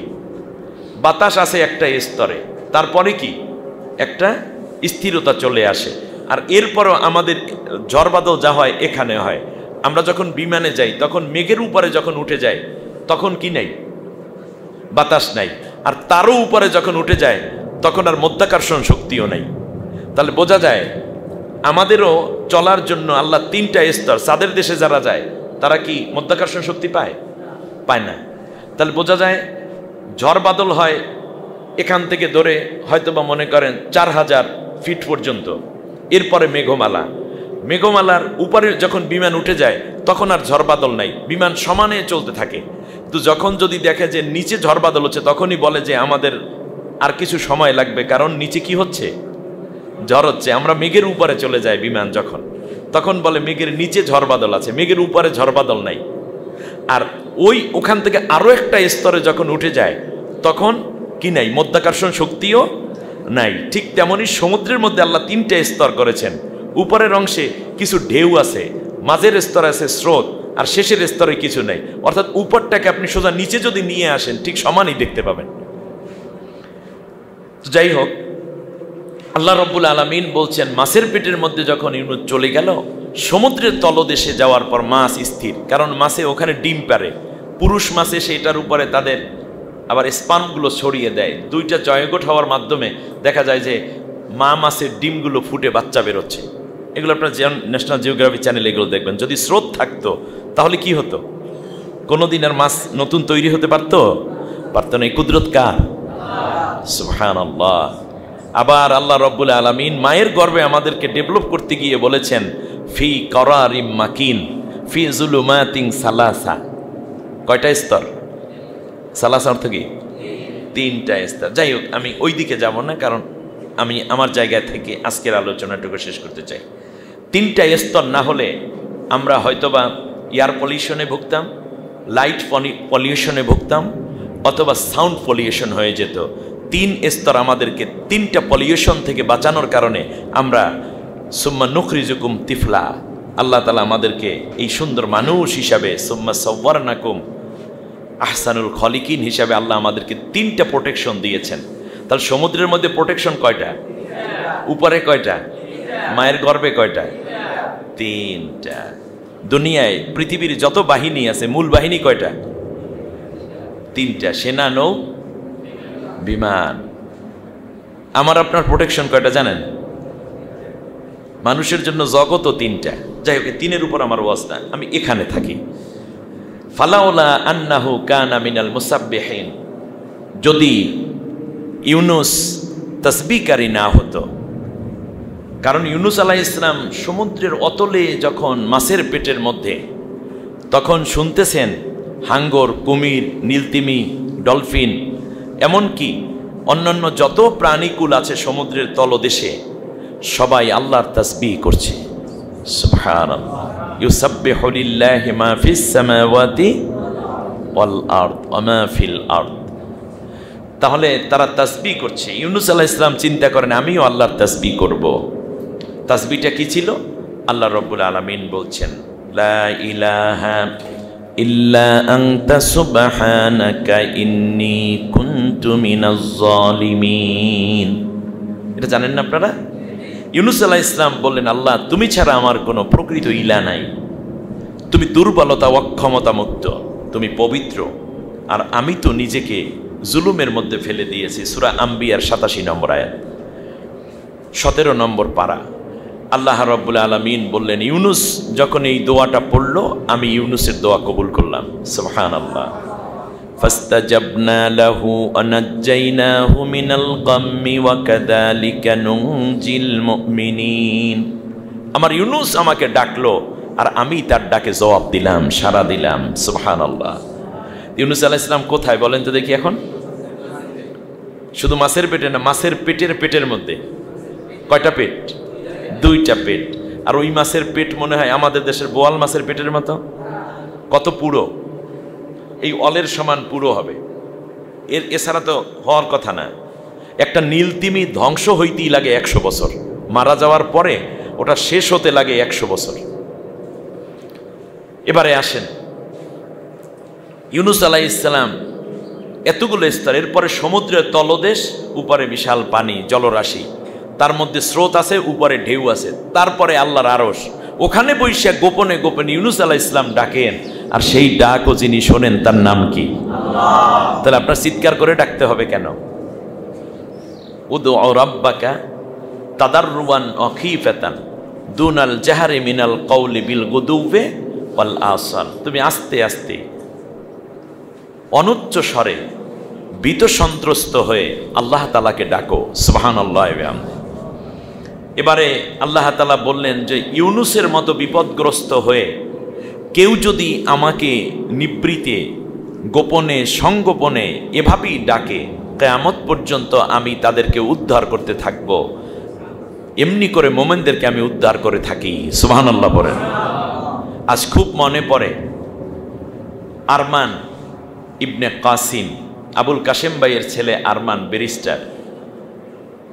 বাতাস আসে একটা স্তরে, তারপরে কি একটা স্থিরতা চলে আসে। আর এরপরও আমাদের ঝড় বাদল যা হয় এখানে হয়। আমরা যখন বিমানে যাই তখন মেঘের উপরে যখন উঠে যায় তখন কি নাই, বাতাস নাই। আর তারও উপরে যখন উঠে যায় তখন আর মধ্যাকর্ষণ শক্তিও নাই। তাহলে বোঝা যায় আমাদেরও চলার জন্য আল্লাহ তিনটা স্তর। চাঁদের দেশে যারা যায় তারা কি মধ্যাকর্ষণ শক্তি পায়? পায় না। তাহলে বোঝা যায় ঝড় বাদল হয় এখান থেকে ধরে হয়তোবা মনে করেন 4000 ফিট পর্যন্ত, এরপরে মেঘমালা, মেঘমালার উপরে যখন বিমান উঠে যায় তখন আর ঝড় বাদল নাই, বিমান সমানে চলতে থাকে। তো যখন যদি দেখে যে নিচে ঝড় বাদল হচ্ছে, তখনই বলে যে আমাদের আর কিছু সময় লাগবে, কারণ নিচে কি হচ্ছে, ঝড় হচ্ছে। আমরা মেঘের উপরে চলে যাই বিমান যখন, তখন বলে মেঘের নিচে ঝড় বাদল আছে, মেঘের উপরে ঝড় বাদল নাই। আর ওখান থেকে আরো একটা স্তরে যখন উঠে যায় তখন কি নাই, মধ্যাকর্ষণ শক্তিও নাই। ঠিক তেমনি সমুদ্রের মধ্যে আল্লাহ তিনটা স্তর করেছেন। উপরের অংশে কিছু ঢেউ আছে, মাঝের স্তরে আছে স্রোত, আর শেষের স্তরে কিছু নেই। অর্থাৎ উপরটাকে আপনি সোজা নিচে যদি নিয়ে আসেন ঠিক সমানই দেখতে পাবেন। যাই হোক, আল্লাহ রাব্বুল আলামিন বলছেন মাছের পেটের মধ্যে যখন ইউনুস চলে গেল, সমুদ্রের তলদেশে যাওয়ার পর মাছ স্থির, কারণ মাছে ওখানে ডিম পারে। পুরুষ মাছে সেটার উপরে তাদের আবার স্পার্মগুলো ছড়িয়ে দেয়। দুইটা জয়গোট হওয়ার মাধ্যমে দেখা যায় যে মা মাছের ডিমগুলো ফুটে বাচ্চা বেরোচ্ছে। এগুলো আপনার ন্যাশনাল জিওগ্রাফি চ্যানেল এগুলো দেখবেন। যদি স্রোত থাকতো তাহলে কি হতো, কোনোদিন আর মাছ নতুন তৈরি হতে পারতো না। এই কুদরত কার? সুবহানাল্লাহ। আবার আল্লাহ রাব্বুল আলামিন মায়ের গর্ভে আমাদেরকে ডেভেলপ করতে গিয়ে বলেছেন ফি করারিম মাকিন ফি যুলুমাতিন সালাসা। কয়টা স্তর? সালাসা অর্থ কি? তিনটা স্তর। যাই হোক, আমি ওই দিকে যাব না, কারণ আমি আমার জায়গা থেকে আজকের আলোচনাটুকু শেষ করতে চাই। তিনটা স্তর না হলে আমরা হয়তোবা এয়ার পলিউশনে ভুগতাম, লাইট পলিউশনে ভুগতাম, অথবা সাউন্ড পলিউশন হয়ে যেত। তিন স্তর আমাদেরকে তিনটা পলিউশন থেকে বাঁচানোর কারণে আমরা সুম্মা নুখরিজুকুম তিফলা, আল্লাহ তাআলা আমাদেরকে এই সুন্দর মানুষ হিসাবে, সুম্মা সাওয়ারনাকুম আহসানুল খলিকিন হিসাবে আল্লাহ আমাদেরকে তিনটা প্রোটেকশন দিয়েছেন। তাহলে সমুদ্রের মধ্যে প্রোটেকশন কয়টা? উপরে কয়টা? মায়ের গর্ভে কয়টা? তিনটা। দুনিয়ায় পৃথিবীর যত বাহিনী আছে মূল বাহিনী কয়টা? তিনটা। সেনা, নৌ, বিমান। আমার আপনার প্রোটেকশন কয়টা জানেন? মানুষের জন্য জগৎও তিনটা। যাই হোক, তিনের উপর আমার ওয়াজটা, আমি এখানে থাকি। ফালাউলা আন্নাহু কানা মিনাল মুসাব্বিহিন, যদি ইউনুস তাসবিহকারী না হতো। কারণ ইউনুস আলাইহিস সালাম সমুদ্রের অতলে যখন মাছের পেটের মধ্যে, তখন শুনতেছেন হাঙ্গর, কুমির, নীলতিমি, ডলফিন, এমনকি অন্যান্য যত প্রাণীকুল আছে সমুদ্রের তলদেশে, সবাই আল্লাহর তাসবিহ করছে। সুবহানাল্লাহ। ইউসাব্বিহু লিল্লাহি মা ফিস সামাওয়াতি ওয়াল আরদ ওয়া মা ফিল আরদ। তাহলে তারা তাসবিহ করছে। ইউনুস আলাইহিস সালাম চিন্তা করেন আমিও আল্লাহর তাসবিহ করব। তাসবিহটা কি ছিল? আল্লাহ রাব্বুল আলামিন বলছেন লা ইলাহা ইল্লা আনতা সুবহানাকা ইন্নী কুনতু মিনাজ জালিমিন। এটা জানেন না আপনারা? ইউনুস আলাইহিস সালাম বললেন আল্লাহ তুমি ছাড়া আমার কোনো প্রকৃত ইলাহ নাই, তুমি দুর্বলতা অক্ষমতা মুক্ত, তুমি পবিত্র, আর আমি তো নিজেকে জুলুমের মধ্যে ফেলে দিয়েছি। সূরা আম্বিয়ার 87 নম্বর আয়াত, 17 নম্বর পারা। আল্লাহ রাব্বুল আলামিন বললেন ইউনুস যখন এই দোয়াটা পড়ল আমি ইউনুসের দোয়া কবুল করলাম। সুবহানাল্লাহ। ফাস্তাজাবনা লাহু আনাজ্জাইনাহু মিনাল গাম্মি ওয়া কাযালিকা নুনজিল মুমিনিন। আমার ইউনুস আমাকে ডাকলো আর আমি তার ডাকে জবাব দিলাম, সাড়া দিলাম। সুবহানাল্লাহ। ইউনুস আলাইহিস সালাম কোথায় বলেন তো দেখি এখন? শুধু মাছের পেটে না, মাছের পেটের মধ্যে। কয়টা পেট? 2টা পেট। আর ওই মাছের পেট মনে হয় আমাদের দেশের বোয়াল মাছের পেটের মতো। কত পুরো? এই অলের সমান পুরো হবে। এছাড়া তো হওয়ার কথা না। একটা নীলতিমি ধ্বংস হইতেই লাগে 100 বছর, মারা যাওয়ার পরে ওটা শেষ হতে লাগে 100 বছর। এবারে আসেন ইউনুস আলাইহিস সালাম এতগুলো স্তর, এরপরে সমুদ্রের তলদেশ, উপরে বিশাল পানি জলরাশি, তার মধ্যে স্রোত আছে, উপরে ঢেউ আছে, তারপরে আল্লাহর আরশ। ওখানে বৈশা গোপনে গোপনে ইউনুস আলাইহিস সালাম ডাকেন, আর সেই ডাকও যিনি শোনেন তার নাম কি? আল্লাহ। তাহলে আপনার চিৎকার করে ডাকতে হবে কেন? উদউ রাব্বাকা তাদাররুয়ান ওয়া খিফাতান দুনাল জাহরি মিনাল কওলি বিল গুদুওয়ি ওয়াল আসাল। তুমি আস্তে আস্তে অনুচ্চ স্বরে ভীত সন্ত্রস্ত হয়ে আল্লাহ তাআলাকে ডাকো। সুবহানাল্লাহ। এবারে আল্লাহ তাআলা বললেন যে ইউনুসের মতো বিপদগ্রস্ত হয়ে কেউ যদি আমাকে নিবৃতে গোপনে সংগোপনে এভাবেই ডাকে কিয়ামত পর্যন্ত আমি তাদেরকে উদ্ধার করতে থাকব। এমনি করে মোমেনদেরকে আমি উদ্ধার করে থাকি। সুবহানাল্লাহ বলেন। আজ খুব মনে পড়ে আরমান ইবনে কাসিম, আবুল কাসেম ভাইয়ের ছেলে আরমান ব্যারিস্টার,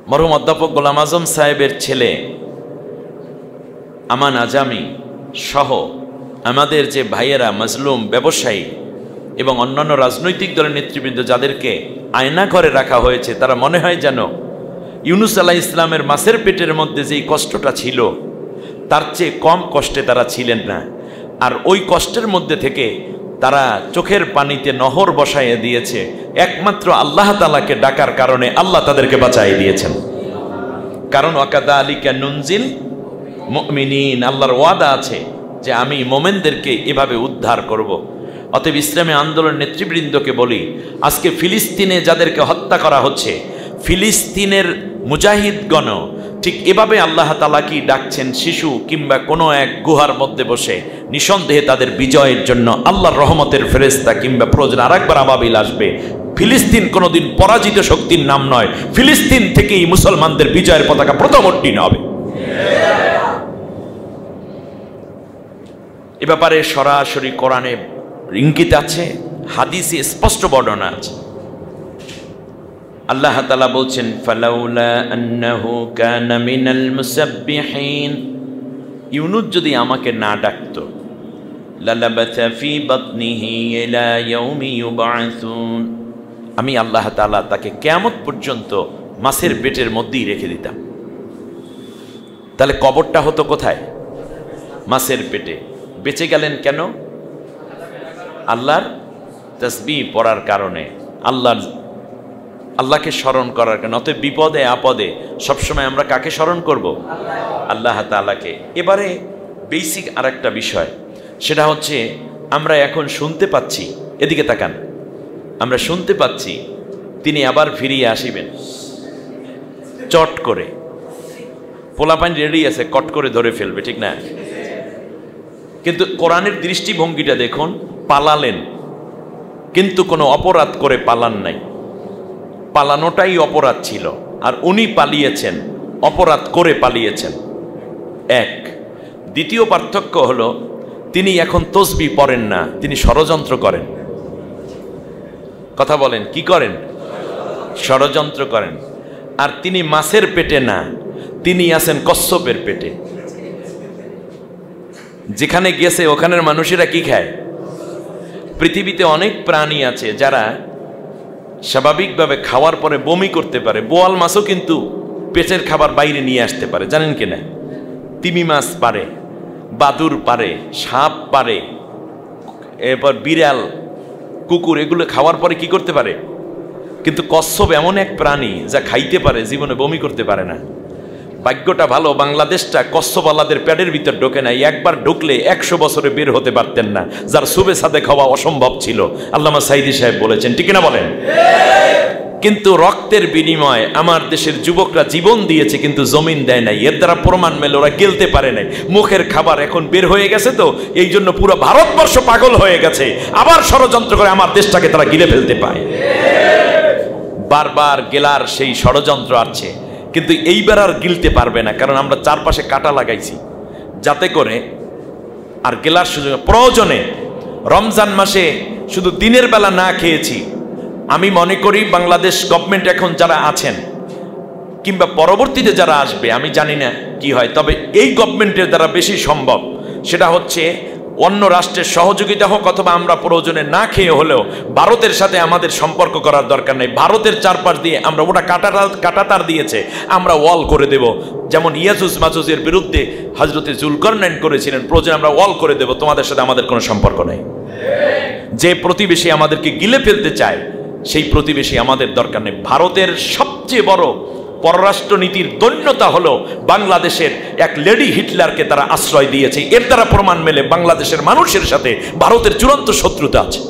মরহুম অধ্যাপক গোলাম আজম সাহেবের ছেলে আমান আজামি সহ আমাদের যে ভাইয়েরা মাজলুম ব্যবসায়ী এবং অন্যান্য রাজনৈতিক দলের নেতৃবৃন্দ যাদেরকে আয়না ঘরে রাখা হয়েছে, তারা মনে হয় যেন ইউনুস আলাইহিস সালামের মাছের পেটের মধ্যে যেই কষ্টটা ছিল তার চেয়ে কম কষ্টে তারা ছিলেন না। আর ওই কষ্টের মধ্যে থেকে তারা চোখের পানিতে নহর বসাইয়ে দিয়েছে একমাত্র আল্লাহ তাআলাকে ডাকার কারণে। আল্লাহ তাদেরকে বাঁচাই দিয়েছেন। কারণ ওয়াকাযালিকা নুনজিল মুমিনিন, আল্লাহর ওয়াদা আছে যে আমি মোমেনদেরকে এভাবে উদ্ধার করব। অতএব ইসলামী আন্দোলন নেতৃবৃন্দকে বলি, আজকে ফিলিস্তিনে যাদেরকে হত্যা করা হচ্ছে, ফিলিস্তিনের মুজাহিদগণ ঠিক এভাবে আল্লাহ তাআলা কি ডাকছেন শিশু কিংবা কোনো এক গুহার মধ্যে বসে। নিঃসন্দেহে তাদের বিজয়ের জন্য আল্লাহর রহমতের ফেরেশতা কিংবা প্রয়োজন আরেকবার আবাবিল আসবে। ফিলিস্তিন কোনোদিন পরাজিত শক্তির নাম নয়, ফিলিস্তিন থেকেই মুসলমানদের বিজয়ের পতাকা প্রথম উড্ডীন হবে। এ ব্যাপারে সরাসরি কোরআনে ইঙ্গিত আছে, হাদিসে স্পষ্ট বর্ণনা আছে। আল্লাহ তাআলা বলছেন ফালাউলা আন্নাহু কানা মিনাল মুসাব্বিহিন, ইউনুস যদি আমাকে না ডাকতো লালাবাথা ফি বাতনিহি ইলা ইয়াউমি ইউবআসুন, আমি আল্লাহ তাআলা তাকে কিয়ামত পর্যন্ত মাছের পেটের মধ্যেই রেখে দিতাম। তাহলে কবরটা হতো কোথায়? মাছের পেটে। বেঁচে গেলেন কেন? আল্লাহর তাসবিহ পড়ার কারণে, আল্লাহকে স্মরণ করার কারণে। অতএব বিপদে আপদে সবসময় আমরা কাকে স্মরণ করব? আল্লাহ তাআলাকে। এবারে বেসিক আরেকটা বিষয়, সেটা হচ্ছে আমরা এখন শুনতে পাচ্ছি, এদিকে তাকান, আমরা শুনতে পাচ্ছি তিনি আবার ফিরিয়ে আসিবেন চট করে। পোলাপাইন রেডি আছে, কট করে ধরে ফেলবে, ঠিক না? কিন্তু কোরআনের দৃষ্টিভঙ্গিটা দেখুন, পালালেন কিন্তু কোনো অপরাধ করে পালান নাই। পালানোটাই অপরাধ ছিল, আর উনি পালিয়েছেন অপরাধ করে পালিয়েছেন। এক। দ্বিতীয় পার্থক্য হলো তিনি এখন তসবিহ পড়েন না, তিনি ষড়যন্ত্র করেন। কথা বলেন, কি করেন? ষড়যন্ত্র করেন। আর তিনি মাছের পেটে না, তিনি আছেন কচ্ছপের পেটে। যেখানে গেছে ওখানের মানুষেরা কি খায়? পৃথিবীতে অনেক প্রাণী আছে যারা স্বাভাবিকভাবে খাওয়ার পরে বমি করতে পারে। বোয়াল মাছও কিন্তু পেটের খাবার বাইরে নিয়ে আসতে পারে, জানেন কিনা? তিমি মাছ পারে, বাদুর পারে, সাপ পারে, এরপর বিড়াল, কুকুর, এগুলো খাওয়ার পরে কি করতে পারে। কিন্তু কচ্ছপ এমন এক প্রাণী যা খাইতে পারে, জীবনে বমি করতে পারে না। ভাগ্যটা ভালো, বাংলাদেশটা কচ্ছপওয়ালাদের পেটের ভিতর ঢোকে নাই। একবার ঢুকলে 100 বছরে বের হতে পারতেন না, যার সুবে সাদে খাওয়া অসম্ভব ছিল। আল্লামা সাইদি সাহেব বলেছেন, ঠিক না বলেন? কিন্তু রক্তের বিনিময়ে আমার দেশের যুবকরা জীবন দিয়েছে, কিন্তু জমিন দেয় নাই। এর দ্বারা প্রমাণ মেলে ওরা গিলতে পারে নাই। মুখের খাবার এখন বের হয়ে গেছে, তো এই জন্য পুরো ভারতবর্ষ পাগল হয়ে গেছে। আবার ষড়যন্ত্র করে আমার দেশটাকে তারা গিলে ফেলতে পায়। বারবার গেলার সেই ষড়যন্ত্র আছে, কিন্তু এইবার আর গিলতে পারবে না, কারণ আমরা চারপাশে কাটা লাগাইছি, যাতে করে আর গেলার সুযোগ। প্রয়োজনে রমজান মাসে শুধু দিনের বেলা না খেয়েছি। আমি মনে করি বাংলাদেশ গভর্নমেন্ট এখন যারা আছেন কিংবা পরবর্তীতে যারা আসবে, আমি জানি না কি হয়, তবে এই গভর্নমেন্টের দ্বারা বেশি সম্ভব সেটা হচ্ছে অন্য রাষ্ট্রের সহযোগিতা হোক, অথবা আমরা প্রয়োজনে না খেয়ে হলেও ভারতের সাথে আমাদের সম্পর্ক করার দরকার নেই। ভারতের চারপাশ দিয়ে আমরা ওটা কাটাতার দিয়েছে, আমরা ওয়াল করে দেব। যেমন ইয়াজুজ মাজুজের বিরুদ্ধে হযরতে জুলকারনাইন করেছিলেন, প্রয়োজনে আমরা ওয়াল করে দেব, তোমাদের সাথে আমাদের কোনো সম্পর্ক নেই। যে প্রতিবেশী আমাদেরকে গিলে ফেলতে চায়, সেই প্রতিবেশী আমাদের দরকার নেই। ভারতের সবচেয়ে বড় পররাষ্ট্রনীতির দৈন্যতা হলো বাংলাদেশের এক লেডি হিটলারকে তারা আশ্রয় দিয়েছে। এর দ্বারা প্রমাণ মেলে বাংলাদেশের মানুষের সাথে ভারতের চূড়ান্ত শত্রুতা আছে।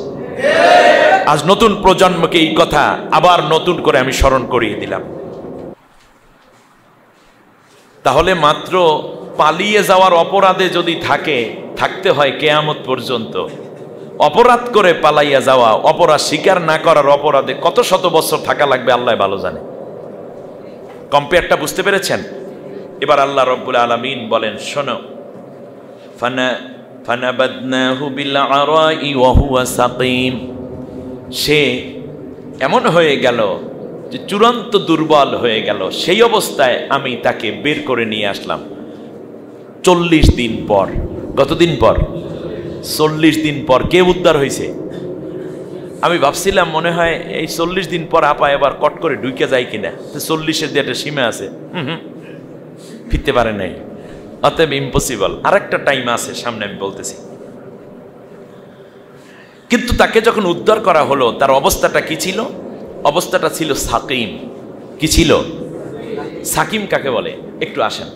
আজ নতুন প্রজন্মকে এই কথা আবার নতুন করে আমি স্মরণ করিয়ে দিলাম। তাহলে মাত্র পালিয়ে যাওয়ার অপরাধে যদি থাকতে হয় কিয়ামত পর্যন্ত, অপরাধ করে পালাইয়া যাওয়া, অপরাধ স্বীকার না করার অপরাধে কত শত বছর থাকা লাগবে আল্লাহ ভালো জানে। কম্পেয়ারটা বুঝতে পেরেছেন? এবার আল্লাহ রব্বুল আলামিন বলেন, শোনো, ফানাবাদনাহু বিল আরাই ওয়া হুয়া সাকিম। সে এমন হয়ে গেল যে চূড়ান্ত দুর্বল হয়ে গেল। সেই অবস্থায় আমি তাকে বের করে নিয়ে আসলাম 40 দিন পর। কতদিন পর? 40 দিন পর। কে উদ্ধার হয়েছে? আমি ভাবছিলাম মনে হয় এই 40 দিন পর আপা এবার কট করে ঢুকে যায় কিনা। 40-এর যে একটা সীমা আছে, ফিরতে পারে নাই, অতএব ইম্পসিবল। আরেকটা টাইম আছে সামনে, আমি বলতেছি। কিন্তু তাকে যখন উদ্ধার করা হলো, তার অবস্থাটা কি ছিল? অবস্থাটা ছিল সাকিম। কি ছিল? সাকিম কাকে বলে? একটু আসেন।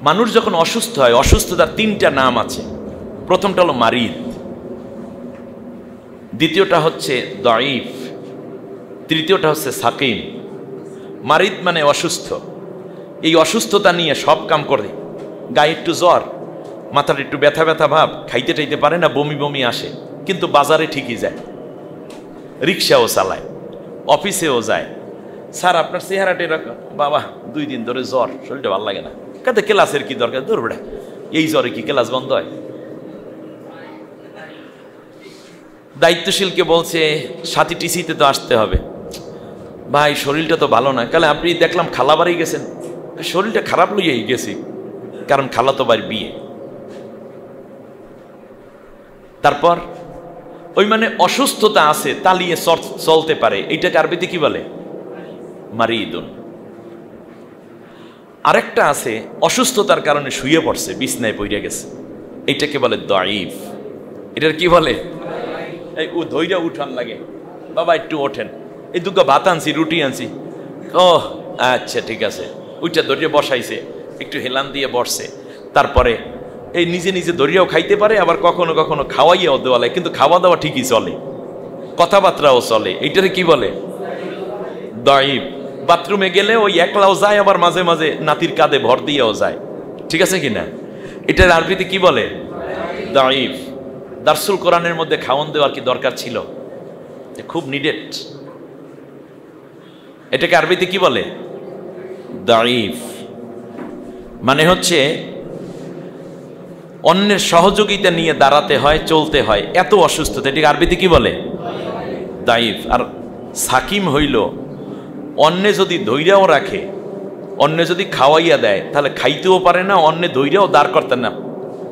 মানুষ যখন অসুস্থ হয়, অসুস্থতার 3টা নাম আছে। প্রথমটা হলো মারিদ, দ্বিতীয়টা হচ্ছে দাঈফ, তৃতীয়টা হচ্ছে সাকিম। মারিদ মানে অসুস্থ। এই অসুস্থতা নিয়ে সব কাম করে। গায়ে একটু জ্বর, মাথার একটু ব্যথা ব্যথা ভাব, খাইতে টাইতে পারে না, বমি বমি আসে, কিন্তু বাজারে ঠিকই যায়, রিক্সাও চালায়, অফিসেও যায়। স্যার আপনার চেহারাটা এরকম, বাবা 2 দিন ধরে জ্বর, শরীরটা ভালো লাগে না। কাতে ক্লাসের কি দরকার? ধর বেটা, এই জ্বরে কি ক্লাস বন্ধ হয়? দায়িত্বশীলকে বলছে সাথী টিসিতে তো আসতে হবে। ভাই শরীরটা তো ভালো না। কালে আপনি দেখলাম খালা বাড়ি গেছেন, শরীরটা খারাপ লইয়াই গেছি, কারণ খালা তো বাড়ি বিয়ে। তারপর ওই মানে অসুস্থতা আছে, তালিয়ে চলতে পারে, এইটাকে আরবিতে কি বলে? মারিদুন। আরেকটা আছে অসুস্থতার কারণে শুয়ে পড়ছে, বিছনায় পড়ে গেছে, এইটাকে বলে দাঈফ। এটার কি বলে? এই ও ধৈর্য উঠান লাগে, বাবা একটু ওঠেন, এই 2 ভাত আনছি, রুটি আনছি। ও আচ্ছা ঠিক আছে, ওইটা ধৈর্য বসাইছে, একটু হেলান দিয়ে বসছে। তারপরে এই নিজে নিজে ধৈর্যও খাইতে পারে, আবার কখনো কখনো খাওয়াইয়াও দেওয়া লাগে, কিন্তু খাওয়া দাওয়া ঠিকই চলে, কথাবার্তাও চলে। এইটারে কি বলে? দাঈফ। বাথরুমে গেলে ওই একলাও যায়, আবার মাঝে মাঝে নাতির কাঁধে ভর দিয়েও যায়। ঠিক আছে কিনা? এটার আরবিতে কি বলে? দাঈফ। দারসুল কোরআনের মধ্যে খাওয়ান দেওয়ার কি দরকার ছিল? খুব নিডেড। এটাকে আরবিতে কি বলে? দাঈফ। মানে হচ্ছে অন্যের সহযোগিতা নিয়ে দাঁড়াতে হয়, চলতে হয়, এত অসুস্থতা। এটাকে আরবিতে কি বলে? দাঈফ। আর সাকিম হইল অন্যে যদি ধৈর্যও রাখে, অন্যে যদি খাওয়াইয়া দেয়, তাহলে খাইতেও পারে না, অন্যে ধৈর্যও দাঁড় করতেন না,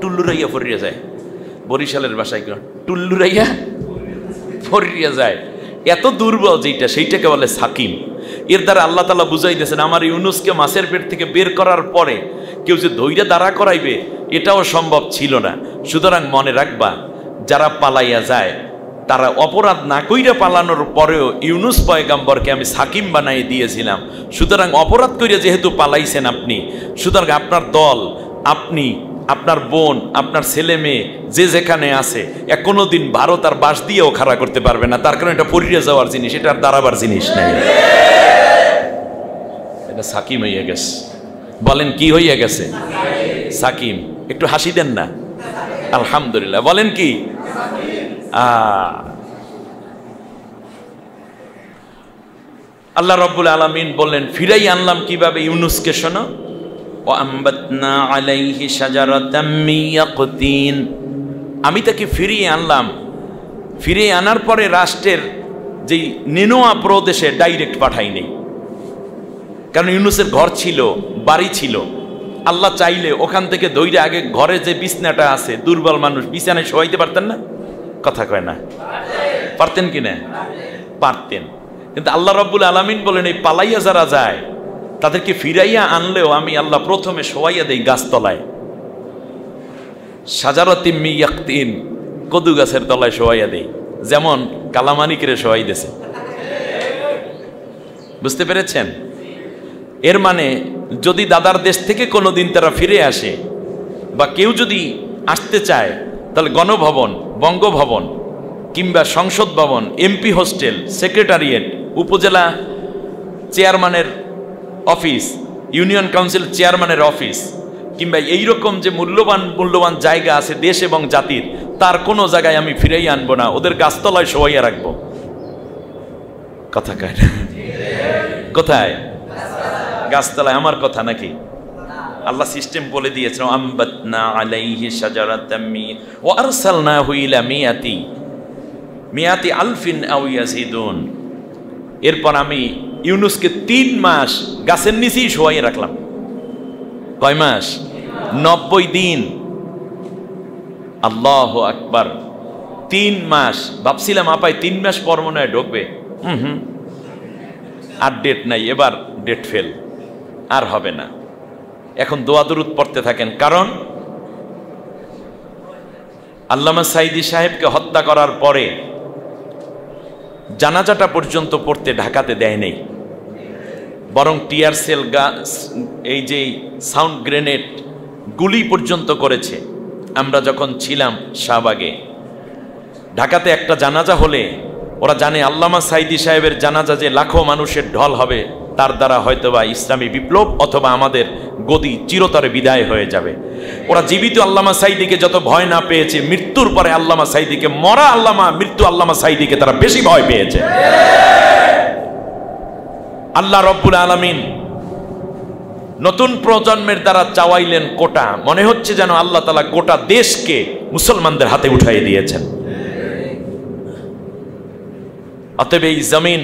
টুল্লুরাইয়া ফরিয়া যায়। বরিশালের ভাষায় টুল্লুরাইয়া ফরিয়া যায়। এত দুর্বল যেটা, সেইটাকে বলে সাকিম। এর দ্বারা আল্লাহ তাআলা বুঝাই দিয়েছেন, আমার ইউনুসকে মাছের পেট থেকে বের করার পরে কেউ যে ধৈর্য দাঁড়া করাইবে এটাও সম্ভব ছিল না। সুতরাং মনে রাখবা, যারা পালাইয়া যায় তারা অপরাধ না কইরা পালানোর পরেও ইউনুস পয়গাম্বরকে আমি সাকিম বানাই দিয়েছিলাম। সুতরাং অপরাধ কইরা যেহেতু পালাইছেন আপনি, সুতরাং আপনার দল, আপনি, আপনার বোন, আপনার ছেলে মেয়ে যে যেখানে আছে, কোনোদিন ভারত আর বাস দিয়েও খাড়া করতে পারবে না। তার কারণ এটা পরিয়ে যাওয়ার জিনিস, এটা আর দাঁড়াবার জিনিস নাই। এটা সাকিম হইয়া গেছে। বলেন কি হইয়া গেছে? সাকিম। একটু হাসি দেন না, আলহামদুলিল্লাহ। বলেন কি? আল্লাহ রাব্বুল আলামিন বললেন ফিরাই আনলাম কিভাবে ইউনুসকে। শোনো, ওয়াআমবাতনা আলাইহি শাজারাতাম মিন ইয়াকতিন, আমি তাকে ফিরিয়ে আনলাম। ফিরিয়ে আনার পরে রাষ্ট্রের যেই নিনোয়া প্রদেশে ডাইরেক্ট পাঠাইনি, কারণ ইউনুসের ঘর ছিল, বাড়ি ছিল। আল্লাহ চাইলে ওখান থেকে দৌড়ে আগে ঘরে যে বিছনাটা আছে, দুর্বল মানুষ বিছানায় শোয়াইতে পারতেন না? কথা কয় না, পারতেন কিনা? পারতেন। কিন্তু আল্লাহ রাব্বুল আলামিন বলেন এই পালাইয়া যারা যায় তাদেরকে ফিরাইয়া আনলেও আমি আল্লাহ প্রথমে শোয়াইয়া দেই গাছতলায়। শাজারাতিম মিন ইয়াকতিন, কদু গাছের তলায় শোয়াইয়া দেই, যেমন কালামানিকরে শোয়াই দিয়েছে। বুঝতে পেরেছেন? এর মানে যদি দাদার দেশ থেকে কোনোদিন তারা ফিরে আসে, বা কেউ যদি আসতে চায়, তাহলে গণভবন, বঙ্গভবন কিংবা সংসদ ভবন, এমপি হোস্টেল, সেক্রেটারিয়েট, উপজেলা চেয়ারম্যানের অফিস, ইউনিয়ন কাউন্সিল চেয়ারম্যানের অফিস, কিংবা এইরকম যে মূল্যবান জায়গা আছে দেশ এবং জাতির, তার কোনো জায়গায় আমি ফিরাই আনবো না, ওদের গাছতলায় শোয়াইয়া রাখবো। কথা কয় না? কোথায়? গাছতলায়। আমার কথা নাকি? আল্লাহ সিস্টেম বলে দিয়েছেন, আম্বাতনা আলাইহি শাজারাতাম মিন ওয়া আরসালনাহু ইলা মিয়াতি আলফিন আও ইয়াজিদুন। এরপর আমি ইউনুসকে 3 মাস গাছের নিচেই শোয়াই রাখলাম। কয় মাস? 90 দিন। আল্লাহু আকবার। 3 মাস। ভাবছিলাম আপাই 3 মাস পর মনে হয় ঢুকবে। আর ডেট নাই, এবার ডেট ফেল, আর হবে না। এখন দোয়া দুরুদ পড়তে থাকেন, কারণ আল্লামা সাঈদী সাহেবকে হত্যা করার পরে জানাজাটা পর্যন্ত পড়তে ঢাকাতে দেয় নেই, বরং টিয়ার সেল, এই যে সাউন্ড গ্রেনেড, গুলি পর্যন্ত করেছে। আমরা যখন ছিলাম শাহবাগে, ঢাকাতে একটা জানাজা হলে ওরা জানে আল্লামা সাঈদী সাহেবের জানাজা যে লাখো মানুষের ঢল হবে, তার দ্বারা হয়তোবা ইসলামী বিপ্লব অথবা আমাদের গদি চিরতরে বিদায় হয়ে যাবে। ওরা জীবিত আল্লামা সাঈদীকে যত ভয় না পেয়েছে, মৃত্যুর পরে আল্লামা সাঈদীকে, মরা মৃত্যু আল্লামা সাঈদীকে তারা বেশি ভয় পেয়েছে। আল্লাহ রব্বুল আলামিন নতুন প্রজন্মের দ্বারা চাওয়াইলেন কোটা। মনে হচ্ছে যেন আল্লাহ তাআলা গোটা দেশকে মুসলমানদের হাতে উঠাই দিয়েছেন। অতএব এই জমিন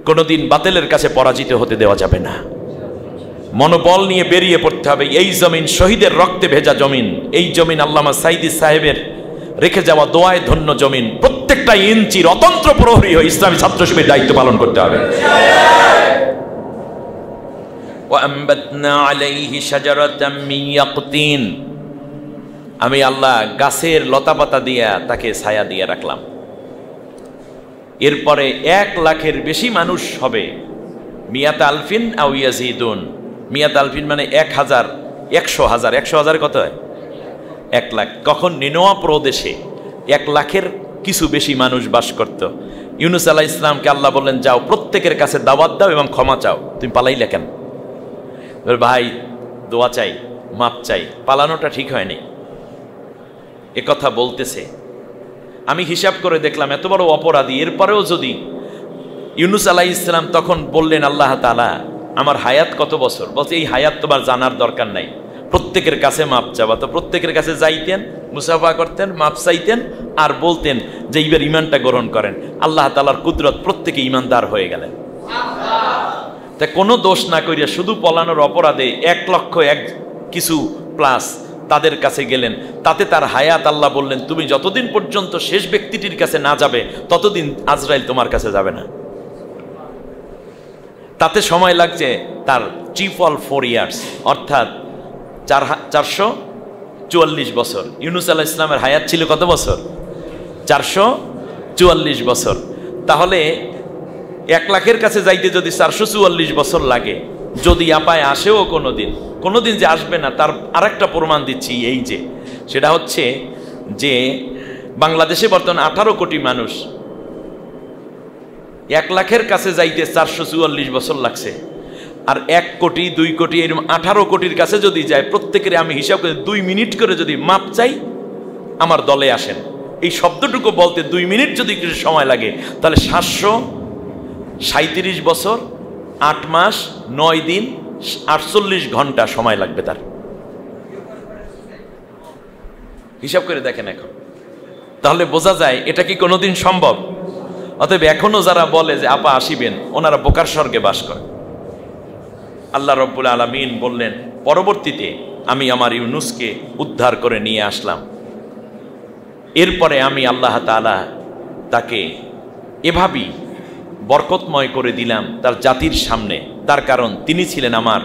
কোনোদিন বাতিলের কাছে পরাজিত হতে দেওয়া যাবে না। মনোবল নিয়ে বেরিয়ে পড়তে হবে। এই জমিন শহীদের রক্তে ভেজা জমিন। এই জমিন আল্লামা সাঈদী সাহেবের রেখে যাওয়া দোয়ায় ধন্য জমিন। প্রত্যেকটা ইঞ্চির অতন্ত্র প্রহরী হয়ে ইসলামী ছাত্র শিবিরের দায়িত্ব পালন করতে হবে। ওয়াআমবাতনা আলাইহি শাজারাতাম মিন ইয়াকতিন, আমি আল্লাহ গাছের লতাপাতা দিয়া তাকে ছায়া দিয়ে রাখলাম। এরপরে 1 লাখের বেশি মানুষ হবে। মিয়াত আলফিন আও ইয়াজিদুন। মিয়াত আলফিন মানে 1000, 100,000। 100,000 কত হয়? 1 লাখ। কখন? নিনোয়া প্রদেশে 1 লাখের কিছু বেশি মানুষ বাস করত। ইউনুস আলাইহিস সালামকে আল্লাহ বললেন, যাও প্রত্যেকের কাছে দাওয়াত দাও এবং ক্ষমা চাও। তুমি পালাইলে কেন? ভাই দোয়া চাই, মাপ চাই, পালানোটা ঠিক হয়নি। এ কথা বলতেছে। আমি হিসাব করে দেখলাম এত বড় অপরাধী, এরপরেও যদি ইউনুস আলাইহিস সালাম তখন বললেন, আল্লাহ তাআলা আমার হায়াত কত বছর? বলছে এই হায়াত তোমার জানার দরকার নাই। প্রত্যেক প্রত্যেকের কাছে মাপ চাওয়া। তো প্রত্যেকের কাছে যাইতেন, মুসাফা করতেন, মাপ চাইতেন, আর বলতেন যে এইবার ইমানটা গ্রহণ করেন। আল্লাহ তাআলার কুদরত, প্রত্যেকে ইমানদার হয়ে গেলেন। তা কোনো দোষ না করিয়া শুধু পলানোর অপরাধে 1,00,000 কিছু প্লাস তাদের কাছে গেলেন। তাতে তার হায়াত আল্লাহ বললেন, তুমি যতদিন পর্যন্ত শেষ ব্যক্তিটির কাছে না যাবে ততদিন আজরাইল তোমার কাছে যাবে না। তাতে সময় লাগছে তার 3 ইয়ার্স, অর্থাৎ 444 বছর। ইউনূস আলাইহিস সালামের হায়াত ছিল কত বছর? 444 বছর। তাহলে 1,00,000-এর কাছে যাইতে যদি 444 বছর লাগে, যদি আপায় আসেও কোনোদিন যে আসবে না, তার আরেকটা প্রমাণ দিচ্ছি। এই যে সেটা হচ্ছে যে বাংলাদেশে বর্তমানে 18 কোটি মানুষ, 1,00,000-এর কাছে যাইতে 444 বছর লাগছে। আর 1 কোটি 2 কোটি এরকম 18 কোটির কাছে যদি যায়, প্রত্যেকের আমি হিসাব করে 2 মিনিট করে যদি মাপ চাই, আমার দলে আসেন, এই শব্দটুকু বলতে 2 মিনিট যদি কিছু সময় লাগে, তাহলে 737 বছর 8 মাস 9 দিন 48 ঘন্টা সময় লাগবে তার। হিসাব করে দেখেন এখন, তাহলে বোঝা যায় এটা কি কোনোদিন সম্ভব? অতএব এখনো যারা বলে যে আপা আসিবেন, ওনারা বোকার স্বর্গে বাস করে। আল্লাহ রব্বুল আলামিন বললেন, পরবর্তীতে আমি আমার ইউনুসকে উদ্ধার করে নিয়ে আসলাম। এরপরে আমি আল্লাহ তাআলা তাকে এভাবেই বরকতময় করে দিলাম তার জাতির সামনে, তার কারণ তিনি ছিলেন আমার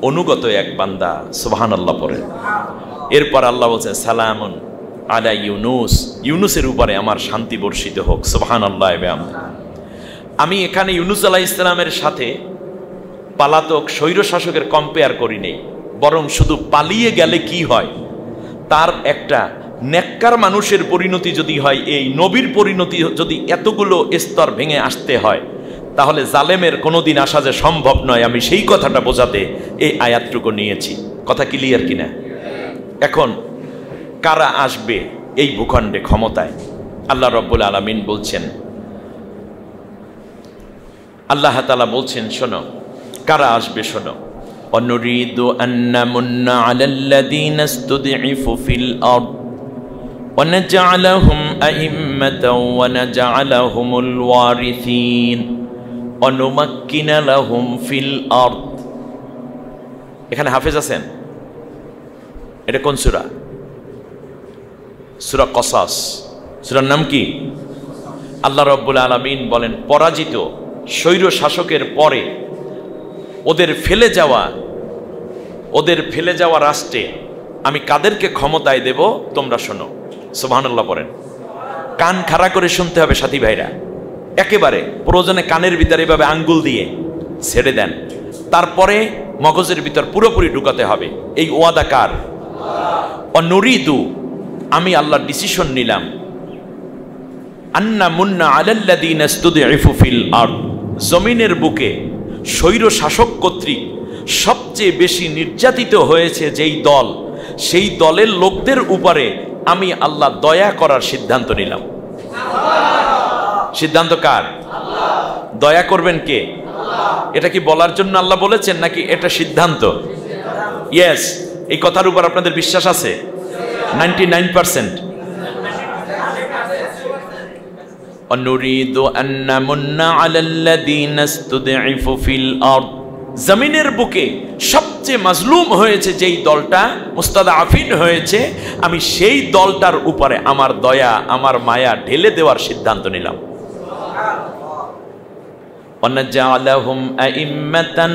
অনুগত এক বান্দা। সুবহানাল্লাহ পড়ে। এরপর আল্লাহ বলছেন, সালামুন আলা ইউনুস, ইউনুসের উপরে আমার শান্তি বর্ষিত হোক। সুবহানাল্লাহ। আমি এখানে ইউনুস আলাইহিস সালামের সাথে পালাতক স্বৈরশাসকের কম্পেয়ার করি নেই, বরং শুধু পালিয়ে গেলে কি হয়, তার একটা নেককার মানুষের পরিণতি যদি হয়, এই নবীর পরিণতি যদি এতগুলো স্তর ভেঙে আসতে হয়, তাহলে জালেমের কোনোদিন আসা যে সম্ভব নয়, আমি সেই কথাটা বোঝাতে এই আয়াতটুকু নিয়েছি। কথা ক্লিয়ার কিনা? এখন কারা আসবে এই ভূখণ্ডে ক্ষমতায়? আল্লাহ রব্বুল আলামিন বলছেন, আল্লাহ তাআলা বলছেন, শোনো কারা আসবে, শোনো। অনুরিদু আন্নামুন্না আলাল্লাযীনা ইসতুদঈফু ফিল আরদ ওয়া নাজআলাহুম আইম্মাতাও ওয়া নাজআলাহুমুল ওয়ারিসিন ওয়া নুমাক্কিনা লাহুম ফিল আরদ। এখানে হাফেজ আছেন? এটা কোন সূরা? সূরা কসাস। সূরার নাম কি? আল্লাহ রব্বুল আলামিন বলেন, পরাজিত স্বৈর শাসকের পরে ওদের ফেলে যাওয়া রাষ্ট্রে আমি কাদেরকে ক্ষমতায় দেব তোমরা শোনো। সুবহানাল্লাহ পড়েন। কান খাড়া করে শুনতে হবে সাথী ভাইরা, একেবারে প্রয়োজনে কানের ভিতরে এভাবে আঙ্গুল দিয়ে ছেড়ে দেন, তারপরে মগজের ভিতর পুরোপুরি ঢুকাতে হবে। এই ওয়াদা কার? অনুরিদু, আমি আল্লাহর ডিসিশন নিলাম, আন্না মুন্না আলাল্লাযীনা ইসতুদঈফু ফিল আরদ, জমিনের বুকে স্বৈর শাসক কর্তৃক সবচেয়ে বেশি নির্যাতিত হয়েছে যেই দল, সেই দলের লোকদের উপরে আমি আল্লাহ দয়া করার সিদ্ধান্ত নিলাম। সিদ্ধান্ত কার? দয়া করবেন কে? এটা কি বলার জন্য আল্লাহ বলেছেন নাকি এটা সিদ্ধান্ত? ইয়েস। এই কথার উপর আপনাদের বিশ্বাস আছে? 99%। অনুরিদু আন্না মুন্না আলাল্লাযীনা ইসতুদঈফু ফিল আরদ, জমিনের বুকে সবচেয়ে মাজলুম হয়েছে যেই দলটা, মুস্তাদআফিন হয়েছে, আমি সেই দলটার উপরে আমার দয়া আমার মায়া ঢেলে দেওয়ার সিদ্ধান্ত নিলাম। ওয়া নাজআলাহুম আইম্মাতান,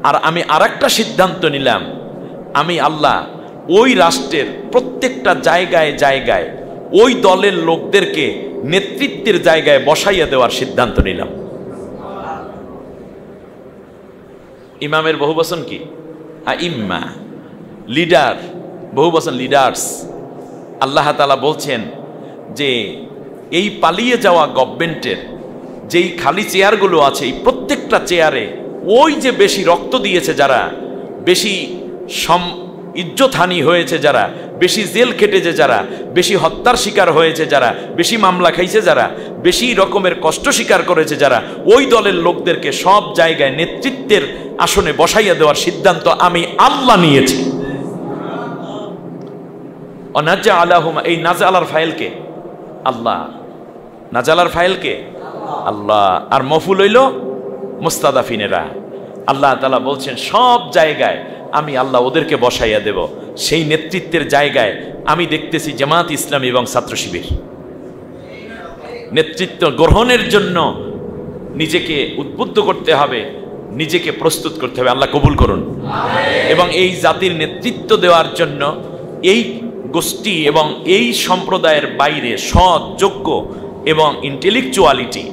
আর আমি আরেকটা সিদ্ধান্ত নিলাম, আমি আল্লাহ ওই রাষ্ট্রের প্রত্যেকটা জায়গায় জায়গায় ওই দলের লোকদেরকে নেতৃত্বের জায়গায় বসাইয়া দেওয়ার সিদ্ধান্ত নিলাম। ইমামের বহুবচন কি? আইম্মা, লিডার, বহুবচন লিডার্স। আল্লাহ তাআলা বলছেন যে এই পালিয়ে যাওয়া গভর্নমেন্টের যেই খালি চেয়ারগুলো আছে, এই প্রত্যেকটা চেয়ারে ওই যে বেশি রক্ত দিয়েছে যারা, বেশি ইজ্জতহানি হয়েছে যারা, বেশি জেল খেটেছে যারা, বেশি হত্যার শিকার হয়েছে যারা, বেশি মামলা খাইছে যারা, বেশি রকমের কষ্ট স্বীকার করেছে যারা, ওই দলের লোকদেরকে সব জায়গায় নেতৃত্বের আসনে বসাইয়া দেওয়ার সিদ্ধান্ত আমি আল্লাহ নিয়েছি। অনাজালাহুম, এই নাজালার ফাইলকে আল্লাহ, নাজালার ফাইলকে আল্লাহ, আর মফুল হইল মুস্তাদাফিনেরা। আল্লাহ তাআলা বলছেন সব জায়গায় আমি আল্লাহ ওদেরকে বসাইয়া দেব। সেই নেতৃত্বের জায়গায় আমি দেখতেছি জামাত ইসলামী এবং ছাত্র শিবির। নেতৃত্ব গ্রহণের জন্য নিজেকে উদ্বুদ্ধ করতে হবে, নিজেকে প্রস্তুত করতে হবে। আল্লাহ কবুল করুন। এবং এই জাতির নেতৃত্ব দেওয়ার জন্য এই গোষ্ঠী এবং এই সম্প্রদায়ের বাইরে সৎ, যোগ্য এবং ইন্টেলেকচুয়ালিটি,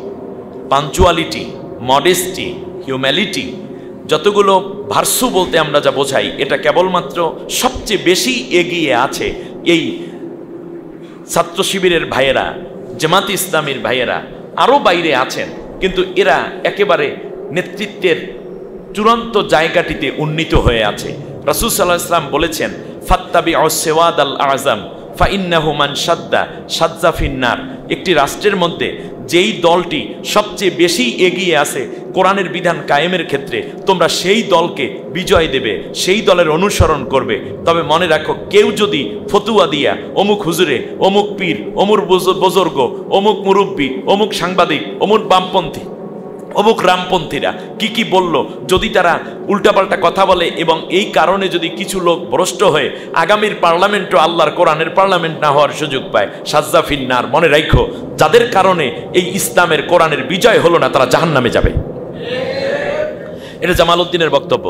পাঞ্চুয়ালিটি, মডেস্টি, হিউম্যালিটি, যতগুলো ভার্সু বলতে আমরা যা বোঝাই, এটা কেবলমাত্র সবচেয়ে বেশি এগিয়ে আছে এই ছাত্র শিবিরের ভাইয়েরা, জামাত ইসলামীর ভাইয়েরা। আরও বাইরে আছেন, কিন্তু এরা একেবারে নেতৃত্বের চূড়ান্ত জায়গাটিতে উন্নীত হয়ে আছে। রাসূল সাল্লাল্লাহু আলাইহি ওয়াসাল্লাম বলেছেন, ফাত্তাবিউ সিওয়াদ আল আযম ফাইন্নাহু মান শাদ্দা শাজ্জা ফিন্নার। একটি রাষ্ট্রের মধ্যে যেই দলটি সবচেয়ে বেশি এগিয়ে আছে কোরআনের বিধান কায়েমের ক্ষেত্রে, তোমরা সেই দলকে বিজয় দেবে, সেই দলের অনুসরণ করবে। তবে মনে রাখো, কেউ যদি ফতুয়া দিয়া অমুক হুজুরে, অমুক পীর, অমুক বুজুর্গ, অমুক মুরব্বী, অমুক সাংবাদিক, অমুক বামপন্থী, অমুক রামপন্থীরা কি কি বলল, যদি তারা উল্টাপাল্টা কথা বলে এবং এই কারণে যদি কিছু লোক ভ্রষ্ট হয়ে আগামীর পার্লামেন্টও আল্লাহর কোরআনের পার্লামেন্ট না হওয়ার সুযোগ পায়, সাজ্জা ফিন্নার। মনে রাখো, যাদের কারণে এই ইসলামের কোরআনের বিজয় হলো না, তারা জাহান্নামে যাবে। এটা জামালউদ্দিনের বক্তব্য।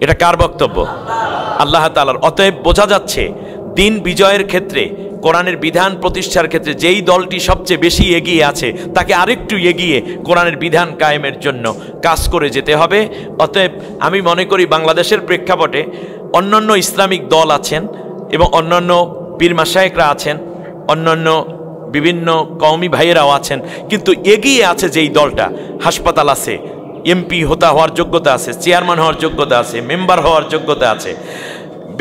এটা কার বক্তব্য? আল্লাহ তাআলার। অতএব বোঝা যাচ্ছে, দিন বিজয়ের ক্ষেত্রে, কোরআনের বিধান প্রতিষ্ঠার ক্ষেত্রে যেই দলটি সবচেয়ে বেশি এগিয়ে আছে, তাকে আরেকটু এগিয়ে কোরআনের বিধান কায়েমের জন্য কাজ করে যেতে হবে। অতএব আমি মনে করি বাংলাদেশের প্রেক্ষাপটে অন্যান্য ইসলামিক দল আছেন এবং অন্যান্য পীর মাশায়েখরা আছেন, অন্যান্য বিভিন্ন কওমি ভাইয়েরাও আছেন, কিন্তু এগিয়ে আছে যেই দলটা, হাসপাতাল আছে, এমপি হওয়ার যোগ্যতা আছে, চেয়ারম্যান হওয়ার যোগ্যতা আছে, মেম্বার হওয়ার যোগ্যতা আছে,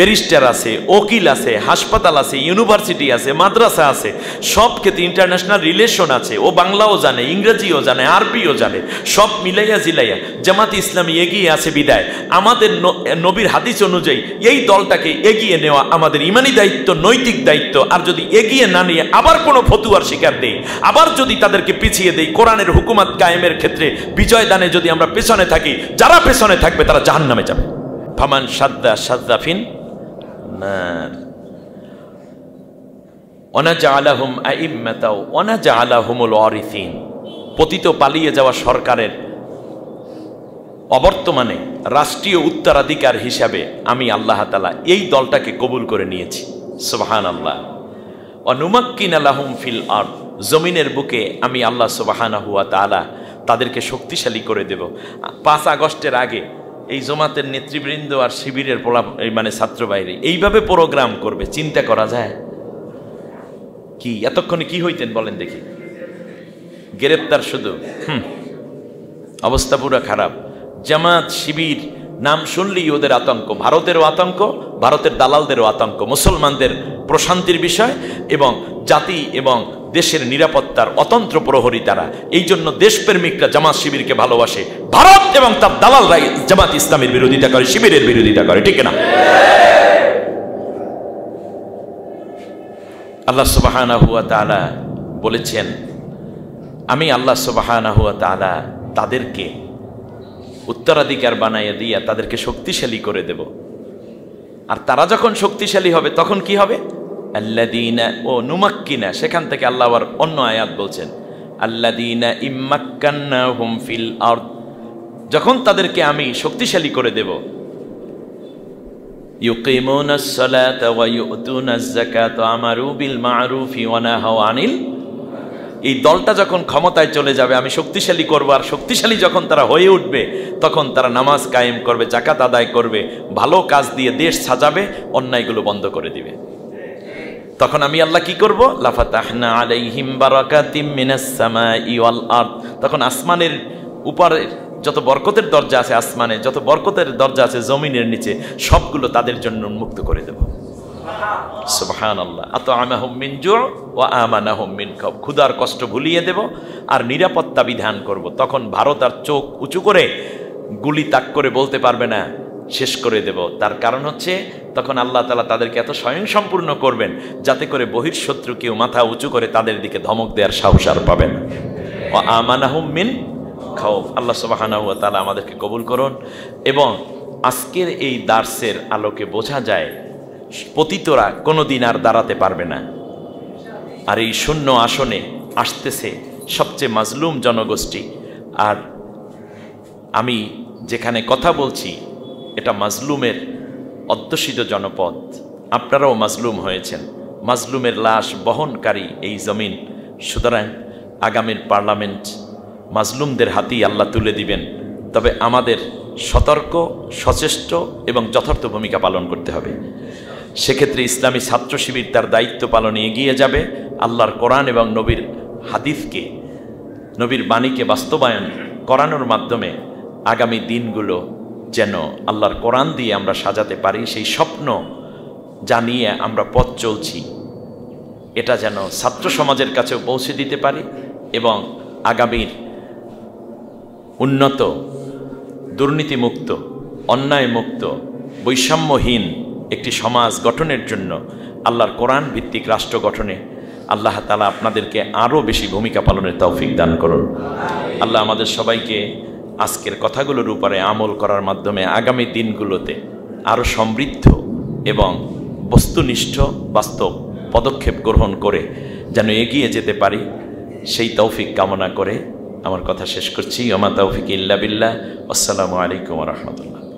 ব্যারিস্টার আছে, উকিল আছে, হাসপাতাল আছে, ইউনিভার্সিটি আছে, মাদ্রাসা আছে, সব ক্ষেত্রে ইন্টারন্যাশনাল রিলেশন আছে, ও বাংলাও জানে, ইংরেজিও জানে, আরবিও জানে, সব মিলাইয়া জিলাইয়া জামাত ইসলামী এগিয়ে আছে বিদায় আমাদের নবীর হাদিস অনুযায়ী এই দলটাকে এগিয়ে নেওয়া আমাদের ইমানি দায়িত্ব, নৈতিক দায়িত্ব। আর যদি এগিয়ে না নিয়ে আবার কোনো ফতুয়ার শিকার দেই, আবার যদি তাদেরকে পিছিয়ে দেই, কোরআনের হুকুমাত কায়েমের ক্ষেত্রে বিজয় দানে যদি আমরা পেছনে থাকি, যারা পেছনে থাকবে তারা জাহান্নামে যাবে। ফামান শাদ্দা শাদ্দাফিন নার ওয়ানাজআলাহুম আইম্মাতা ওয়ানাজআলাহুমুল ওয়ারিসিন। পতিত পালিয়ে যাওয়া সরকারের অবর্তমানে রাষ্ট্রীয় উত্তরাধিকার হিসাবে আমি আল্লাহ তাআলা এই দলটাকে কবুল করে নিয়েছি। সুবহানাল্লাহ। ওয়া নুমাক্কিনা লাহুম ফিল আরদ, জমিনের বুকে আমি আল্লাহ সুবহানাহু ওয়া তাআলা তাদেরকে শক্তিশালী করে দেব। 5 আগস্টের আগে এই জমাতের নেতৃবৃন্দ আর শিবিরের মানে ছাত্র বাইরে এইভাবে প্রোগ্রাম করবে, চিন্তা করা যায়? কি এতক্ষণে কি হইতেন বলেন দেখি? গ্রেপ্তার শুধু, অবস্থা পুরো খারাপ। জামাত শিবির নাম শুনলেই ওদের আতঙ্ক, ভারতেরও আতঙ্ক, ভারতের দালালদেরও আতঙ্ক, মুসলমানদের প্রশান্তির বিষয় এবং জাতি এবং দেশের নিরাপত্তার অতন্ত্র প্রহরী তারা। এই জন্য দেশপ্রেমিকরা জামাত শিবিরকে ভালোবাসে, ভারত এবং তার দালালরাই জামাত ইসলামের বিরোধিতা করে, শিবিরের বিরোধিতা করে, ঠিক না? আল্লাহ সুবহানাহু ওয়া তাআলা বলেছেন, আমি আল্লাহ সুবহানাহু ওয়া তাআলা তাদেরকে উত্তরাধিকার বানাইয়া দিয়া তাদেরকে শক্তিশালী করে দেব। আর তারা যখন শক্তিশালী হবে তখন কি হবে? আল্লাযীনা ও নুমাক্কিনা, সেখান থেকে আল্লাহ আবার অন্য আয়াত বলছেন, আল্লাযীনা ইম্মাক্কান্নাহুম ফিল আরদ, যখন তাদেরকে আমি শক্তিশালী করে দেব, ইউকিমুনাস সালাতা ওয়া ইউতুনাজ যাকাতা ওয়া আমারু বিল মা'রুফি ওয়া নাহাউ আনিল। এই দলটা যখন ক্ষমতায় চলে যাবে, আমি শক্তিশালী করব, আর শক্তিশালী যখন তারা হয়ে উঠবে তখন তারা নামাজ কায়েম করবে, যাকাত আদায় করবে, ভালো কাজ দিয়ে দেশ সাজাবে, অন্যায়গুলো বন্ধ করে দিবে। তখন আমি আল্লাহ কি করব? লাফাতাহনা আলাইহিম বারাকাতিম মিনাস সামাই ওয়াল আরদ, তখন আসমানের উপরে যত বরকতের দরজা আছে, আসমানে যত বরকতের দরজা আছে জমিনের নিচে, সবগুলো তাদের জন্য উন্মুক্ত করে দেব। সুবহানাল্লাহ। আতআমাহুম মিন জু' ওয়া আমানাহুম মিন খাউফ, ক্ষুধার কষ্ট ভুলিয়ে দেব আর নিরাপত্তা বিধান করব। তখন ভারত আর চোখ উঁচু করে গুলি তাক করে বলতে পারবে না শেষ করে দেব। তার কারণ হচ্ছে তখন আল্লাহ তাআলা তাদেরকে এত স্বয়ংসম্পূর্ণ করবেন যাতে করে বহির্শত্রু কেউ মাথা উঁচু করে তাদের দিকে ধমক দেওয়ার সাহস আর পাবে না। ওয়া আমানাহুম মিন খাউফ। আল্লাহ সুবহানাহু ওয়া তাআলা আমাদেরকে কবুল করুন। এবং আজকের এই দার্সের আলোকে বোঝা যায় পতিতরা কোনোদিন আর দাঁড়াতে পারবে না। আর এই শূন্য আসনে আসতেছে সবচেয়ে মাজলুম জনগোষ্ঠী। আর আমি যেখানে কথা বলছি এটা মাজলুমের অধ্যুষিত জনপদ। আপনারাও মাজলুম হয়েছেন, মাজলুমের লাশ বহনকারী এই জমিন। সুতরাং আগামীর পার্লামেন্ট মাজলুমদের হাতেই আল্লাহ তুলে দিবেন। তবে আমাদের সতর্ক, সচেষ্ট এবং যথার্থ ভূমিকা পালন করতে হবে। সেক্ষেত্রে ইসলামী ছাত্র শিবির তার দায়িত্ব পালনে এগিয়ে যাবে। আল্লাহর কোরআন এবং নবীর হাদিসকে, নবীর বাণীকে বাস্তবায়ন করানোর মাধ্যমে আগামী দিনগুলো যেন আল্লাহর কোরআন দিয়ে আমরা সাজাতে পারি, সেই স্বপ্ন জানিয়ে আমরা পথ চলছি এটা যেন ছাত্র সমাজের কাছেও পৌঁছে দিতে পারি এবং আগামীর উন্নত, দুর্নীতিমুক্ত, অন্যায়মুক্ত, বৈষম্যহীন একটি সমাজ গঠনের জন্য আল্লাহর কোরআন ভিত্তিক রাষ্ট্র গঠনে আল্লাহ তাআলা আপনাদেরকে আরও বেশি ভূমিকা পালনের তৌফিক দান করুন। আল্লাহ আমাদের সবাইকে আজকের কথাগুলোর উপরে আমল করার মাধ্যমে আগামী দিনগুলোতে আরও সমৃদ্ধ এবং বস্তুনিষ্ঠ বাস্তব পদক্ষেপ গ্রহণ করে যেন এগিয়ে যেতে পারি সেই তৌফিক কামনা করে আমার কথা শেষ করছি। ওমা তৌফিক ইল্লা বিল্লাহ। আসসালামু আলাইকুম ওয়া রাহমাতুল্লাহ।